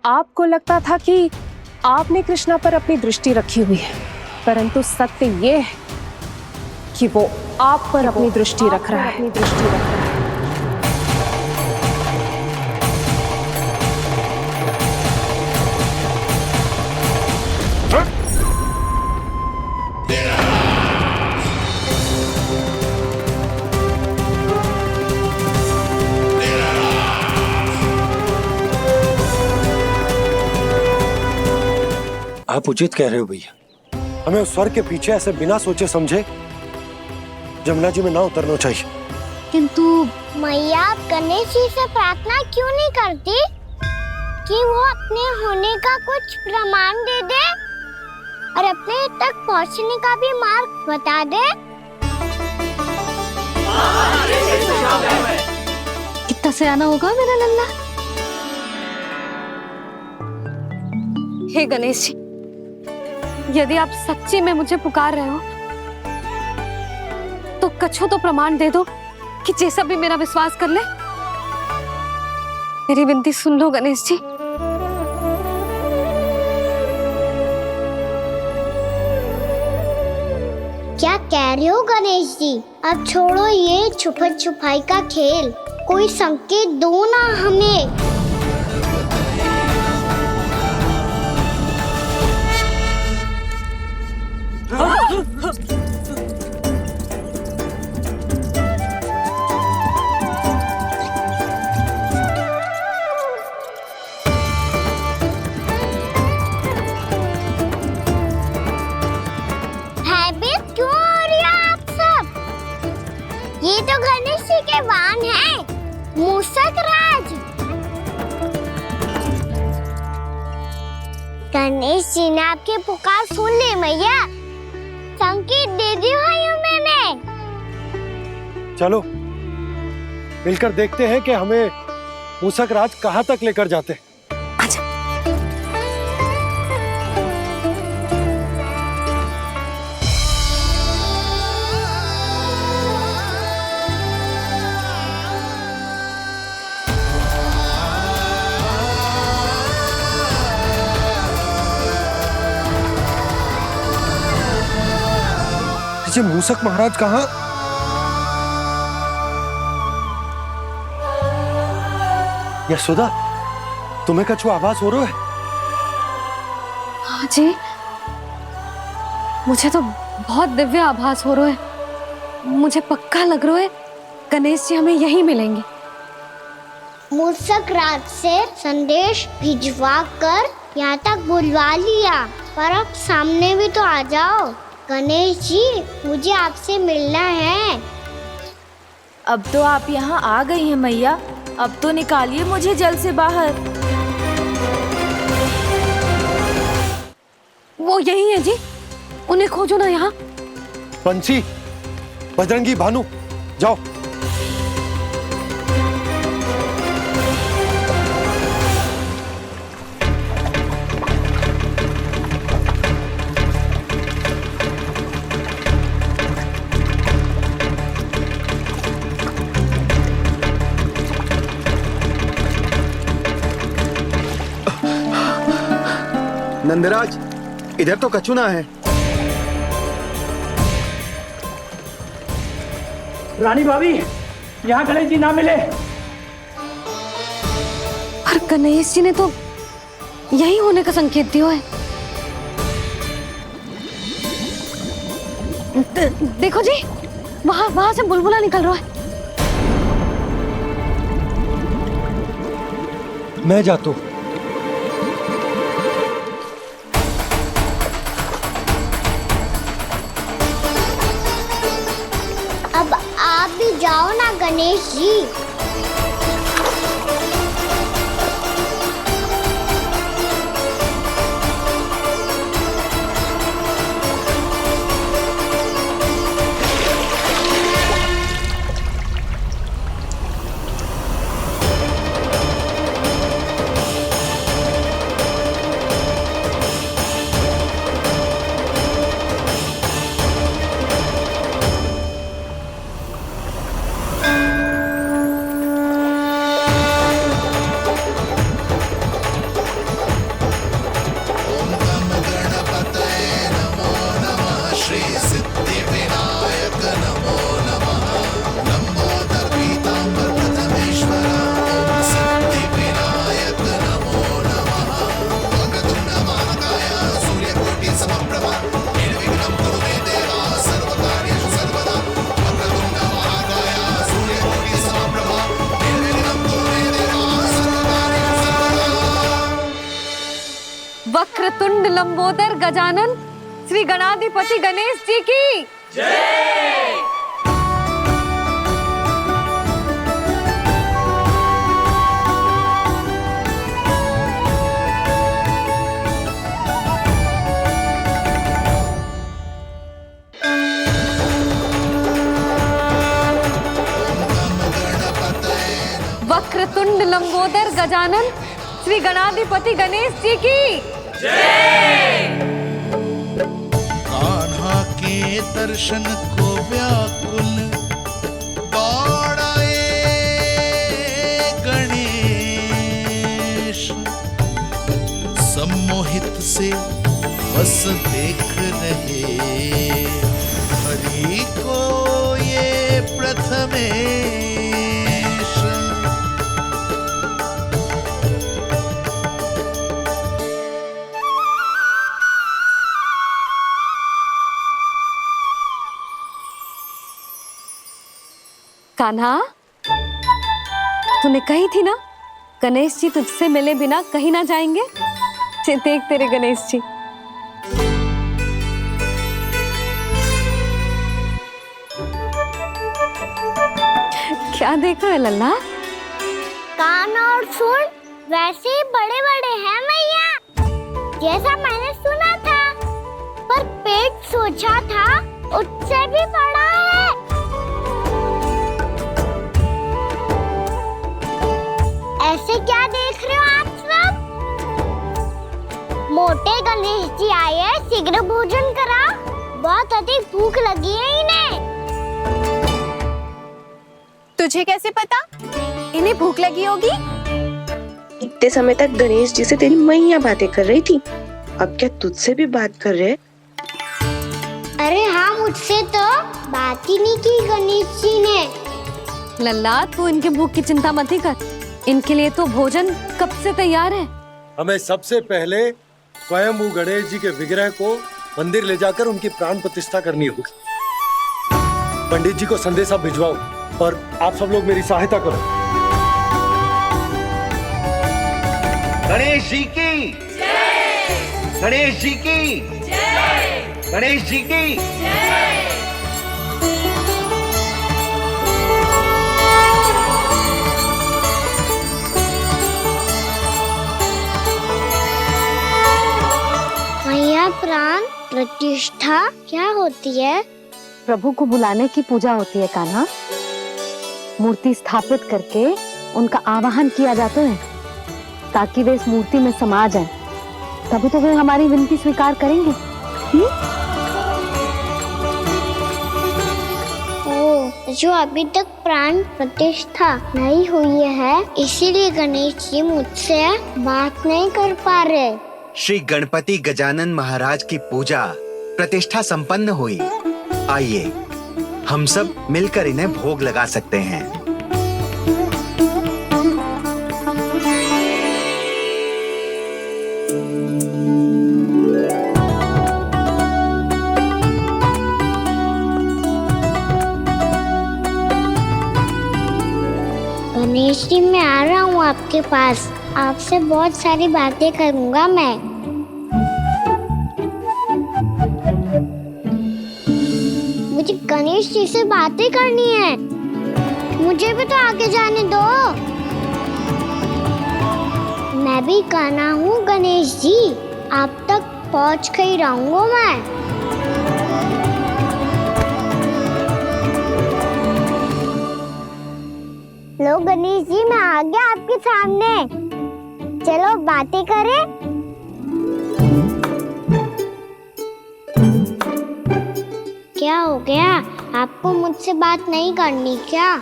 आपको लगता था कि आपने कृष्णा पर अपनी दृष्टि रखी हुई है, परंतु सत्य ये है कि वो आप पर अपनी दृष्टि रख रहा है। आप उचित कह रहे हो भैया, हमें उस स्वर के पीछे ऐसे बिना सोचे समझे जमुना जी में ना उतरना चाहिए। किंतु मैया, आप गणेश जी से प्रार्थना क्यों नहीं करती कि वो अपने होने का कुछ प्रमाण दे दे और अपने तक पहुंचने का भी मार्ग बता दे? कितना सयाना होगा मेरा लल्ला। हे गणेश जी, यदि आप सच्ची में मुझे पुकार रहे हो तो कछु तो प्रमाण दे दो कि जैसा भी मेरा विश्वास कर ले। मेरी विनती सुन लो गणेश जी। क्या कह रहे हो गणेश जी? अब छोड़ो ये छुपन छुपाई का खेल, कोई संकेत दो ना हमें। भयभीत क्यों हो रही हो आप सब? ये तो गणेश जी के वाहन हैं, मूषक राज। गणेश जी ने आपकी पुकार सुन ली मैया, संकेत दे दी भाइयों मैंने। चलो मिलकर देखते हैं कि हमें मूषक राज कहाँ तक लेकर जाते हैं। ये मूषक महाराज कहाँ? यशोदा, तुम्हें कछु आभास हो रहा है? हाँ जी, मुझे तो बहुत दिव्य आभास हो रहा है। मुझे पक्का लग रहा है गणेश जी हमें यहीं मिलेंगे। मूषक राज से संदेश भिजवा कर यहाँ तक बुलवा लिया, पर अब सामने भी तो आ जाओ। गणेश जी, मुझे आपसे मिलना है। अब तो आप यहाँ आ गई हैं मैया, अब तो निकालिए मुझे जल से बाहर। वो यही है जी, उन्हें खोजो ना यहाँ। पंछी, बजरंगी, भानु, जाओ। नंदराज, इधर तो कछु ना है। रानी भाभी, यहाँ गणेश जी ना मिले। पर गणेश जी ने तो यही होने का संकेत दिया है। देखो जी, वहां से बुलबुला निकल रहा है। मैं जाता हूँ। अब आप भी जाओ ना गणेश जी। वक्रतुंड लंबोदर गजानन श्री गणाधिपति गणेश जी की जय। वक्रतुंड लंबोदर गजानन श्री गणाधिपति गणेश जी की कान्हा के दर्शन को व्याकुल दौड़ाए गणेश, सम्मोहित से बस देख रहे हरि को ये प्रथमेश। कान्हा, तूने कही थी ना गणेश जी तुझसे मिले बिना कहीं ना जाएंगे। देख तेरे गणेश जी। क्या देख रहे लल्ला? कान और सुन वैसे ही बड़े बड़े हैं मैया, जैसा मैंने सुना था, पर पेट सोचा था उससे भी बड़ा है। ऐसे क्या देख रहे हो आप सब? मोटे गणेश जी आए हैं, शीघ्र भोजन करा, बहुत अधिक भूख लगी है इन्हें। तुझे कैसे पता इन्हें भूख लगी होगी? इतने समय तक गणेश जी से तेरी मैया बातें कर रही थी, अब क्या तुझसे भी बात कर रहे? अरे हाँ, मुझसे तो बात ही नहीं की गणेश जी ने। लल्ला, तू इनके भूख की चिंता मत ही कर, इनके लिए तो भोजन कब से तैयार है। हमें सबसे पहले स्वयं गणेश जी के विग्रह को मंदिर ले जाकर उनकी प्राण प्रतिष्ठा करनी होगी। पंडित जी को संदेशा भिजवाओ और आप सब लोग मेरी सहायता करो। गणेश जी की जय, गणेश जी की जय, गणेश जी की जय। मैया, प्राण प्रतिष्ठा क्या होती है? प्रभु को बुलाने की पूजा होती है कान्हा। मूर्ति स्थापित करके उनका आवाहन किया जाता है ताकि वे इस मूर्ति में समा जाएं। तभी तो वे हमारी विनती स्वीकार करेंगे। जो अभी तक प्राण प्रतिष्ठा नहीं हुई है, इसीलिए गणेश जी मुझसे बात नहीं कर पा रहे। श्री गणपति गजानन महाराज की पूजा प्रतिष्ठा संपन्न हुई। आइए हम सब मिलकर इन्हें भोग लगा सकते हैं। गणेश जी, मैं आ रहा हूँ आपके पास, आपसे बहुत सारी बातें करूँगा मैं। मुझे गणेश जी से बातें करनी है, मुझे भी तो आगे जाने दो। मैं भी कान्हा हूँ गणेश जी, आप तक पहुँच कर ही रहूँगा मैं। लो गणेश जी, मैं आ गया आपके सामने, चलो बातें करें। क्या हो गया, आपको मुझसे बात नहीं करनी क्या?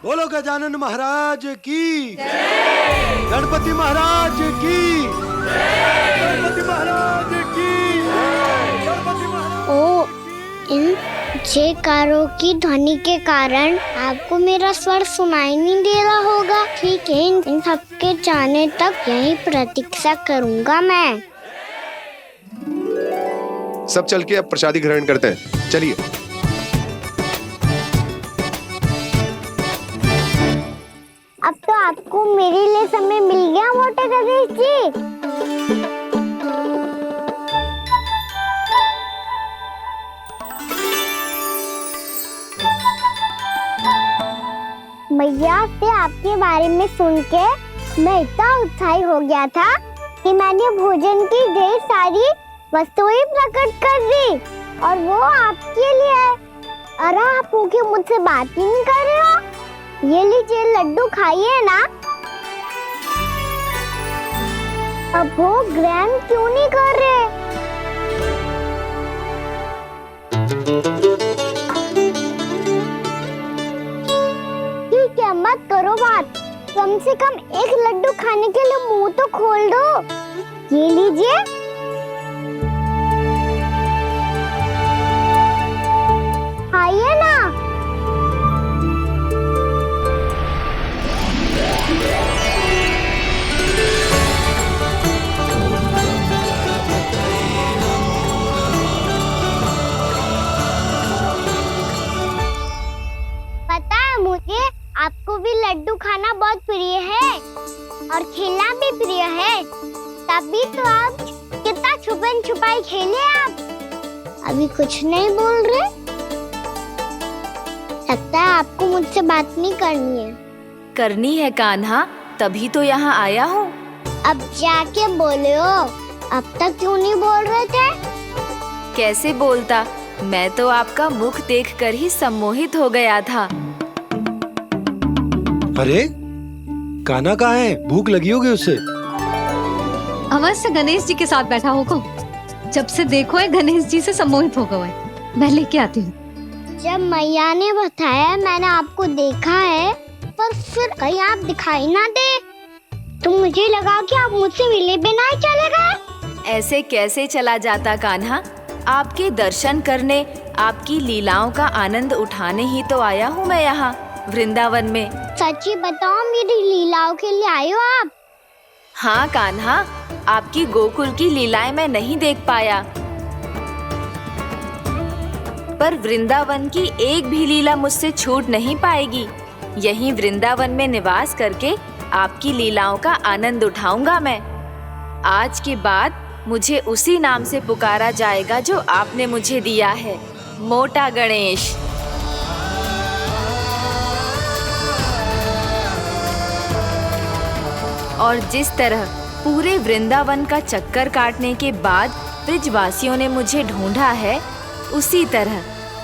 बोलो गजानन महाराज की जय, गणपति महाराज की जय, गणपति महाराज की जय, गणपति महाराज। ओ, इन जयकारों की ध्वनि के कारण आपको मेरा स्वर सुनाई नहीं दे रहा होगा। ठीक है, इन सबके जाने तक यही प्रतीक्षा करूंगा मैं। सब चल के अब प्रसादी ग्रहण करते हैं, चलिए। अब तो आपको मेरे लिए समय मिल गया मोटे गणेश जी। मैया से आपके बारे में सुन के मैं इतना उत्साही हो गया था कि मैंने भोजन की ढेर सारी वस्तुएं प्रकट कर दी, और वो आपके लिए। अरे आप भूखे मुझसे बात ही नहीं कर रहे हो। ये लीजिए लड्डू, खाइए ना। अब वो ग्रैंड क्यों नहीं कर रहे? ठीक है, मत करो बात। कम से कम एक लड्डू खाने के लिए मुंह तो खोल दो। ये लीजिए। खाइए ना। पता है मुझे, आपको भी लड्डू खाना बहुत प्रिय है और खेलना भी प्रिय है। तभी तो आप कितना छुपन छुपाई खेले। आप अभी कुछ नहीं बोल रहे। लगता है आपको मुझसे बात नहीं करनी है। करनी है कान्हा, तभी तो यहाँ आया हूँ। अब जाके बोलो। अब तक क्यों नहीं बोल रहे थे? कैसे बोलता, मैं तो आपका मुख देखकर ही सम्मोहित हो गया था। अरे कान्हा कहाँ है? भूख लगी होगी उसे। अवश्य गणेश जी के साथ बैठा होगा। जब से देखो है गणेश जी से सम्मोहित हो गए। मैं लेके आती हूँ। जब मैया ने बताया मैंने आपको देखा है, पर फिर कहीं आप दिखाई ना दे तो मुझे लगा कि आप मुझसे मिले बिना ही चले गए। ऐसे कैसे चला जाता कान्हा? आपके दर्शन करने, आपकी लीलाओं का आनंद उठाने ही तो आया हूँ मैं यहाँ वृंदावन में। सच्ची बताओ, मेरी लीलाओं के लिए आए हो आप? हाँ कान्हा, आपकी गोकुल की लीलाएं मैं नहीं देख पाया, पर वृंदावन की एक भी लीला मुझसे छूट नहीं पाएगी। यहीं वृंदावन में निवास करके आपकी लीलाओं का आनंद उठाऊंगा मैं। आज के बाद मुझे उसी नाम से पुकारा जाएगा जो आपने मुझे दिया है, मोटा गणेश। और जिस तरह पूरे वृंदावन का चक्कर काटने के बाद ब्रिजवासियों ने मुझे ढूंढा है, उसी तरह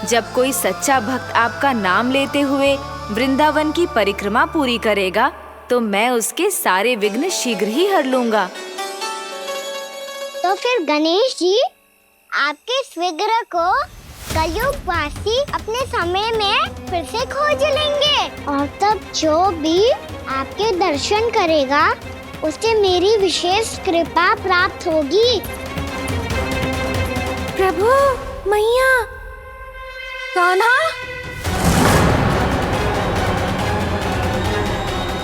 जब कोई सच्चा भक्त आपका नाम लेते हुए वृंदावन की परिक्रमा पूरी करेगा तो मैं उसके सारे विघ्न शीघ्र ही हर लूंगा। तो फिर गणेश जी, आपके इस विग्रह को कलयुगवासी अपने समय में फिर से खोज लेंगे और तब जो भी आपके दर्शन करेगा उसे मेरी विशेष कृपा प्राप्त होगी। प्रभु, मैया, कान्हा।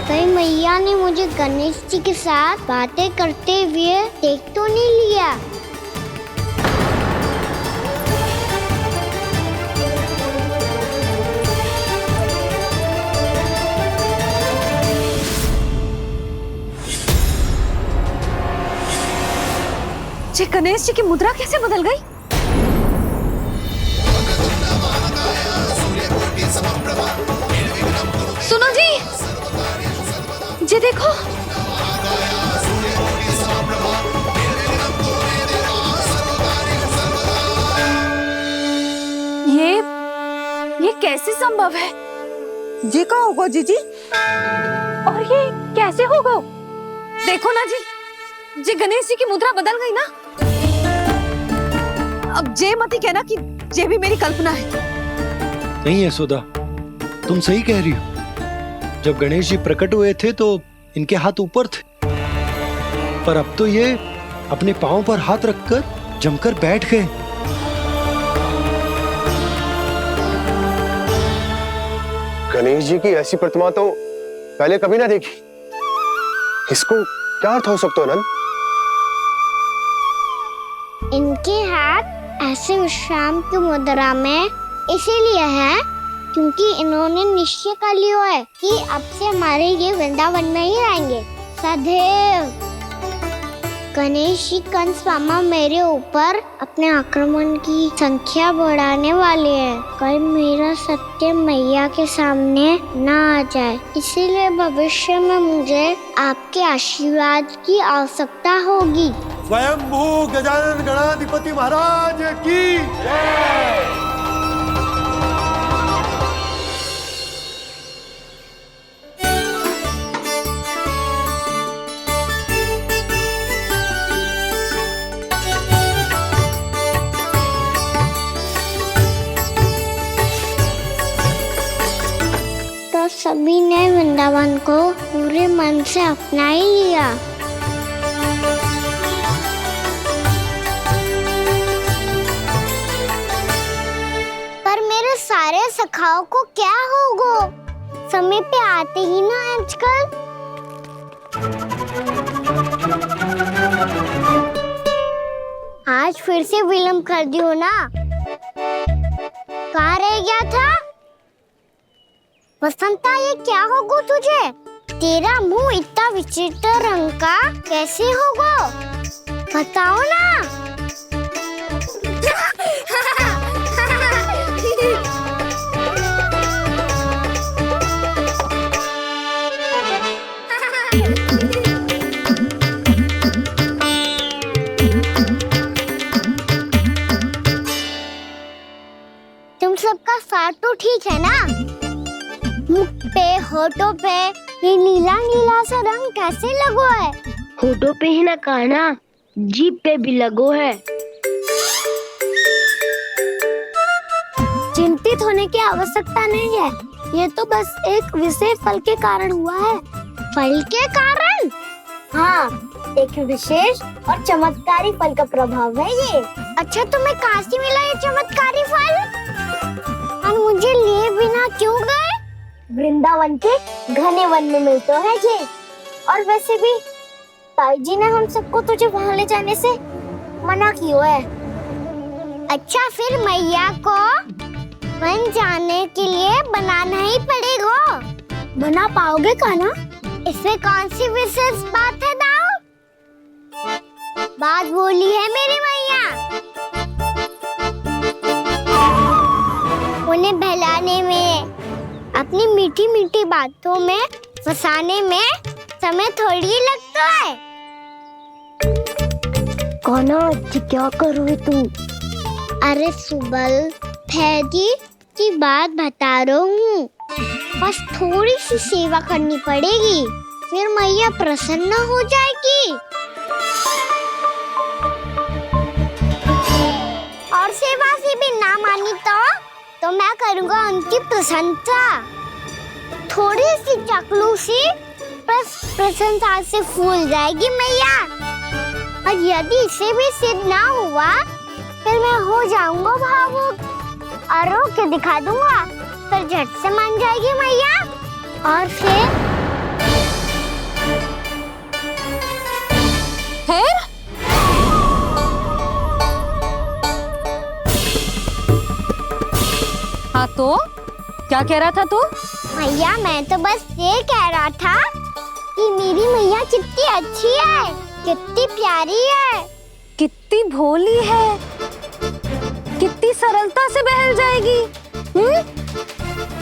कहीं मैया ने मुझे गणेश जी के साथ बातें करते हुए देख तो नहीं लिया? ये गणेश जी की मुद्रा कैसे बदल गई? सुनो जी, ये देखो। ये कैसे संभव है? जी का होगा जीजी? और ये कैसे होगा? देखो ना जी, ये गणेश जी की मुद्रा बदल गई ना। अब जे मती कहना कि ये भी मेरी कल्पना है। नहीं यशोदा, तुम सही कह रही हो। जब गणेश जी प्रकट हुए थे तो इनके हाथ ऊपर थे, पर अब तो ये अपने पांव पर हाथ रखकर जमकर बैठ गए। गणेश जी की ऐसी प्रतिमा तो पहले कभी ना देखी। इसको क्या अर्थ हो सकता है नंद? इनके हाथ ऐसे विश्राम की मुद्रा में इसीलिए है क्योंकि इन्होंने निश्चय कर लिया है कि अब से हमारे ये वृंदावन में ही रहेंगे सदैव। गणेश जी कंस मामा मेरे ऊपर अपने आक्रमण की संख्या बढ़ाने वाले हैं। कल मेरा सत्य मैया के सामने ना आ जाए, इसीलिए भविष्य में मुझे आपके आशीर्वाद की आवश्यकता होगी। स्वयंभू गजानन गणाधिपति महाराज की जय। सभी ने वृंदावन को पूरे मन से अपना ही लिया। पर मेरे सारे सखाओं को क्या होगा? समय पे आते ही ना आजकल। आज फिर से विलम्ब कर दियो ना। कहाँ रह गया था? वसंता, ये क्या होगा तुझे? तेरा मुंह इतना विचित्र रंग का कैसे होगा? बताओ ना। तुम सबका स्वाद तो ठीक है ना? मुख पे, होठों पे ये नीला नीला सा रंग कैसे लगो है? होठों पे ही ना काना, जीभ पे भी लगो है। चिंतित होने की आवश्यकता नहीं है। ये तो बस एक विशेष फल के कारण हुआ है। फल के कारण? हाँ, एक विशेष और चमत्कारी फल का प्रभाव है ये। अच्छा, तुम्हें कहाँ से मिला ये चमत्कारी फल? और मुझे लिए बिना क्यों गए? वृंदावन के घने वन में मिलते हैं ये। और वैसे भी ताई जी ने हम सबको तुझे वहाँ ले जाने से मना किया है। अच्छा, फिर मैया को वन जाने के लिए बनाना ही पड़ेगा। बना पाओगे कान्हा? इसमें कौन सी विशेष बात है दाऊ? बात बोली है मेरी मैया। उन्हें बहलाने में, अपनी मीठी मीठी बातों में फंसाने में समय थोड़ी लगता है। कान्हा, क्या कर रही तू? अरे सुबल, फैजी की बात बता रहा हूँ। बस थोड़ी सी सेवा करनी पड़ेगी, फिर मैया प्रसन्न हो जाएगी। और सेवा से भी ना मानी तो मैं करूँगा उनकी प्रशंसा। थोड़ी सी चकलूसी बस प्रशंसा से फूल जाएगी मैया। और यदि इसे भी सिद्ध ना हुआ, फिर मैं हो जाऊंगा भावुक और रो के दिखा दूंगा। फिर झट से मान जाएगी मैया। और फिर हाँ, तो क्या कह रहा था तू? मैया, मैं तो बस ये कह रहा था कि मेरी मैया कितनी अच्छी है, कितनी प्यारी है, कितनी भोली है, कितनी सरलता से बहल जाएगी,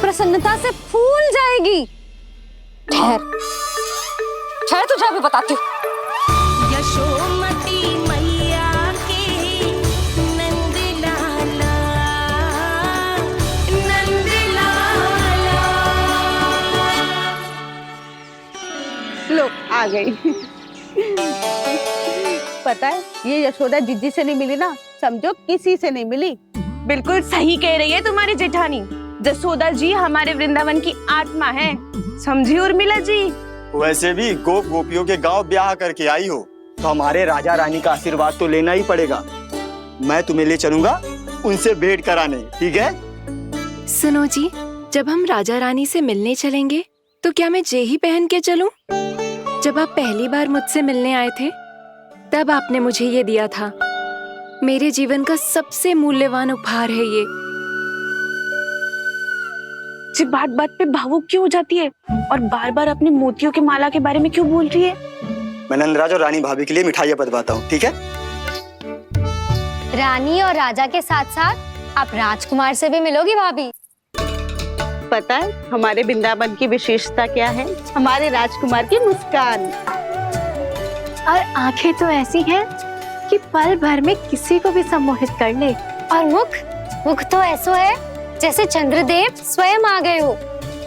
प्रसन्नता से फूल जाएगी। ठहर ठहर, तुझे अभी बताती हूँ। यशोमती मैया के नंद लाला, नंद लाला। लो, आ गई। पता है, ये यशोदा जिज्जी से नहीं मिली ना, समझो किसी से नहीं मिली। बिल्कुल सही कह रही है तुम्हारी जेठानी। यशोदा जी हमारे वृंदावन की आत्मा है, समझी उर्मिला जी। वैसे भी गोप गोपियों के गांव ब्याह करके आई हो, तो हमारे राजा रानी का आशीर्वाद तो लेना ही पड़ेगा। मैं तुम्हें ले चलूंगा उनसे भेंट कराने, ठीक है? सुनो जी, जब हम राजा रानी से मिलने चलेंगे तो क्या मैं जे ही पहन के चलूं? जब आप पहली बार मुझसे मिलने आए थे, तब आपने मुझे ये दिया था। मेरे जीवन का सबसे मूल्यवान उपहार है ये। जी बात बात पे भावुक क्यों हो जाती है और बार बार अपने मोतियों के माला के बारे में क्यों बोल रही है? मैं नंदराज और रानी भाभी के लिए मिठाइयाँ बंटवाता हूँ, ठीक है? रानी और राजा के साथ साथ आप राजकुमार से भी मिलोगी भाभी। पता है हमारे वृंदावन की विशेषता क्या है? हमारे राजकुमार की मुस्कान और आंखें तो ऐसी हैं कि पल भर में किसी को भी सम्मोहित कर ले। और मुख तो ऐसा है जैसे चंद्रदेव स्वयं आ गए हो।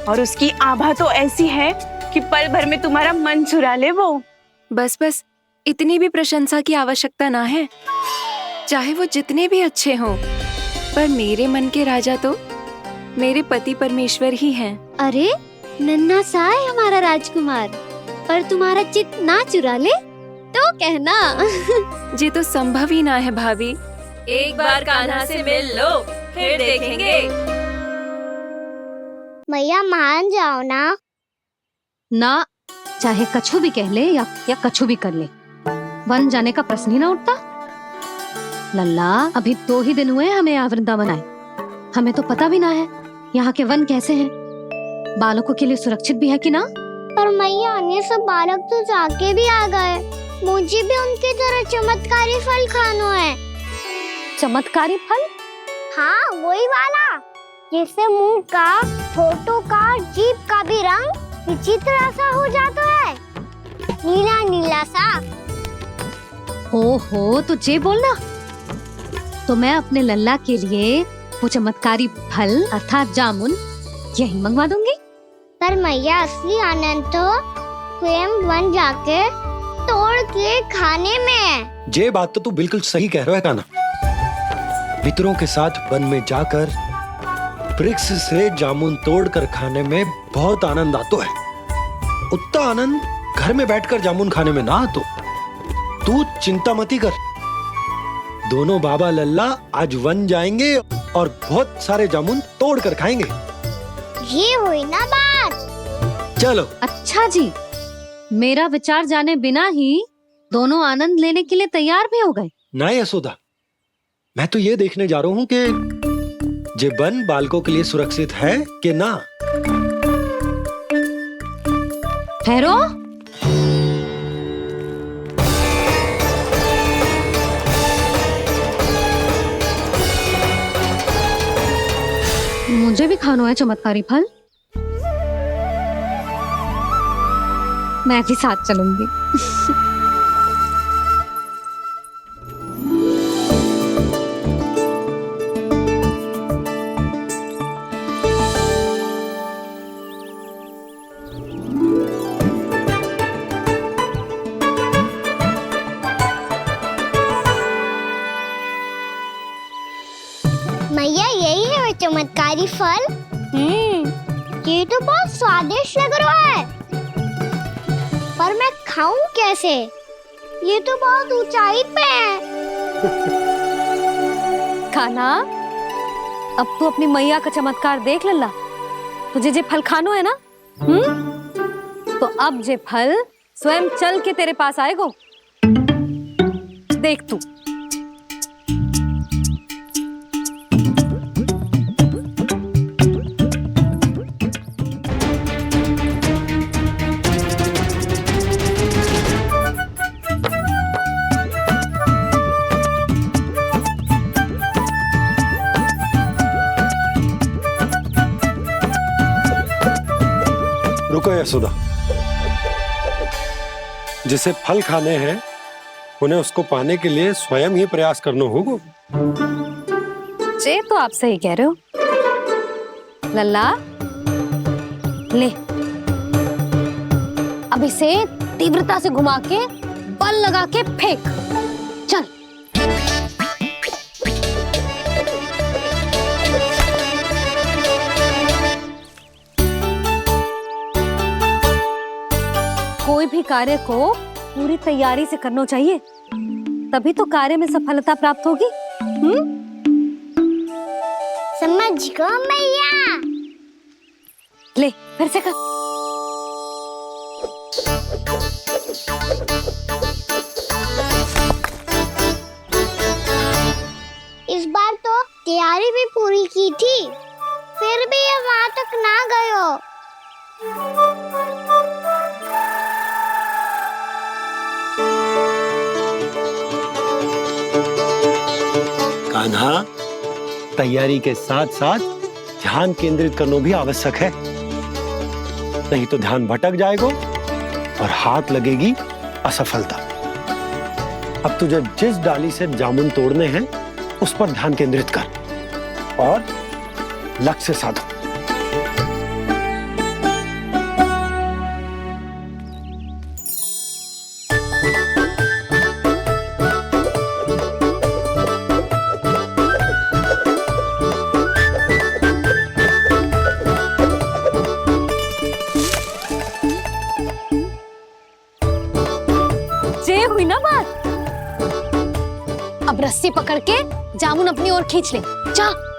और उसकी आभा तो ऐसी है कि पल भर में तुम्हारा मन चुरा ले वो। बस बस, इतनी भी प्रशंसा की आवश्यकता ना है। चाहे वो जितने भी अच्छे हों, पर मेरे मन के राजा तो मेरे पति परमेश्वर ही हैं। अरे, नन्हा सा है हमारा राजकुमार, पर तुम्हारा चित ना चुरा ले तो कहना। ये तो संभव ही ना है भाभी। एक बार कान्हा से मिल लो, फिर देखेंगे। मैया मान जाओ ना। ना, चाहे कछु भी कह ले या कछु भी कर ले, वन जाने का प्रश्न ही ना उठता। लल्ला, अभी 2 ही दिन हुए हमें यहाँ वृंदावन आए, हमें तो पता भी ना है यहाँ के वन कैसे हैं, बालकों के लिए सुरक्षित भी है कि ना। पर मैया अन्य सब बालक तो जाके भी आ गए, मुझे भी उनकी तरह चमत्कारी फल खाना है। चमत्कारी फल? हाँ, वही वाला जिससे मुंह का, होठों का, जीभ का भी रंग विचित्र सा हो जाता है, नीला नीला सा। हो तो जे बोलना, तो मैं अपने लल्ला के लिए वो चमत्कारी फल अर्थात जामुन यही मंगवा दूंगी। पर मैया असली आनंद तो स्वयं वन जाके तोड़ के खाने में है। ये बात तो तू बिल्कुल सही कह रहा है कान्हा। मित्रों के साथ वन में जाकर वृक्ष से जामुन तोड़कर खाने में बहुत आनंद आता है। उतना आनंद घर में बैठकर जामुन खाने में ना आतो। तू चिंता मती कर, दोनों बाबा लल्ला आज वन जाएंगे और बहुत सारे जामुन तोड़कर खाएंगे। ये हुई ना बात। चलो। अच्छा जी, मेरा विचार जाने बिना ही दोनों आनंद लेने के लिए तैयार भी हो गए। ना यशोदा, मैं तो ये देखने जा रहा हूँ कि जे वन बालकों के लिए सुरक्षित है कि ना। ठहरो, मुझे भी खाना है चमत्कारी फल, मैं भी साथ चलूंगी। मैया यही है वो चमत्कारी फल। ये तो बहुत स्वादिष्ट लग रहा है, पर मैं खाऊं कैसे? ये तो बहुत ऊंचाई पे है। खाना, अब तू अपनी मैया का चमत्कार देख लल्ला। तुझे जे फल खानो है ना, तो अब जे फल स्वयं चल के तेरे पास आएगो। देख तू। रुको यशोदा, जिसे फल खाने हैं उन्हें उसको पाने के लिए स्वयं ही प्रयास करना होगा। जे तो आप सही कह रहे हो लल्ला। ले, अब इसे तीव्रता से घुमा के बल लगा के फेंक। चल। कोई भी कार्य को पूरी तैयारी से करना चाहिए, तभी तो कार्य में सफलता प्राप्त होगी। समझ गो मैया। ले, फिर से कर। इस बार तो तैयारी भी पूरी की थी, फिर भी ये वहां तक ना गयो। कान्हा, तैयारी के साथ साथ ध्यान केंद्रित करना भी आवश्यक है, नहीं तो ध्यान भटक जाएगा और हाथ लगेगी असफलता। अब तुझे जिस डाली से जामुन तोड़ने हैं उस पर ध्यान केंद्रित कर और लक्ष्य साधो। रस्सी पकड़ के जामुन अपनी ओर खींच ले। जा।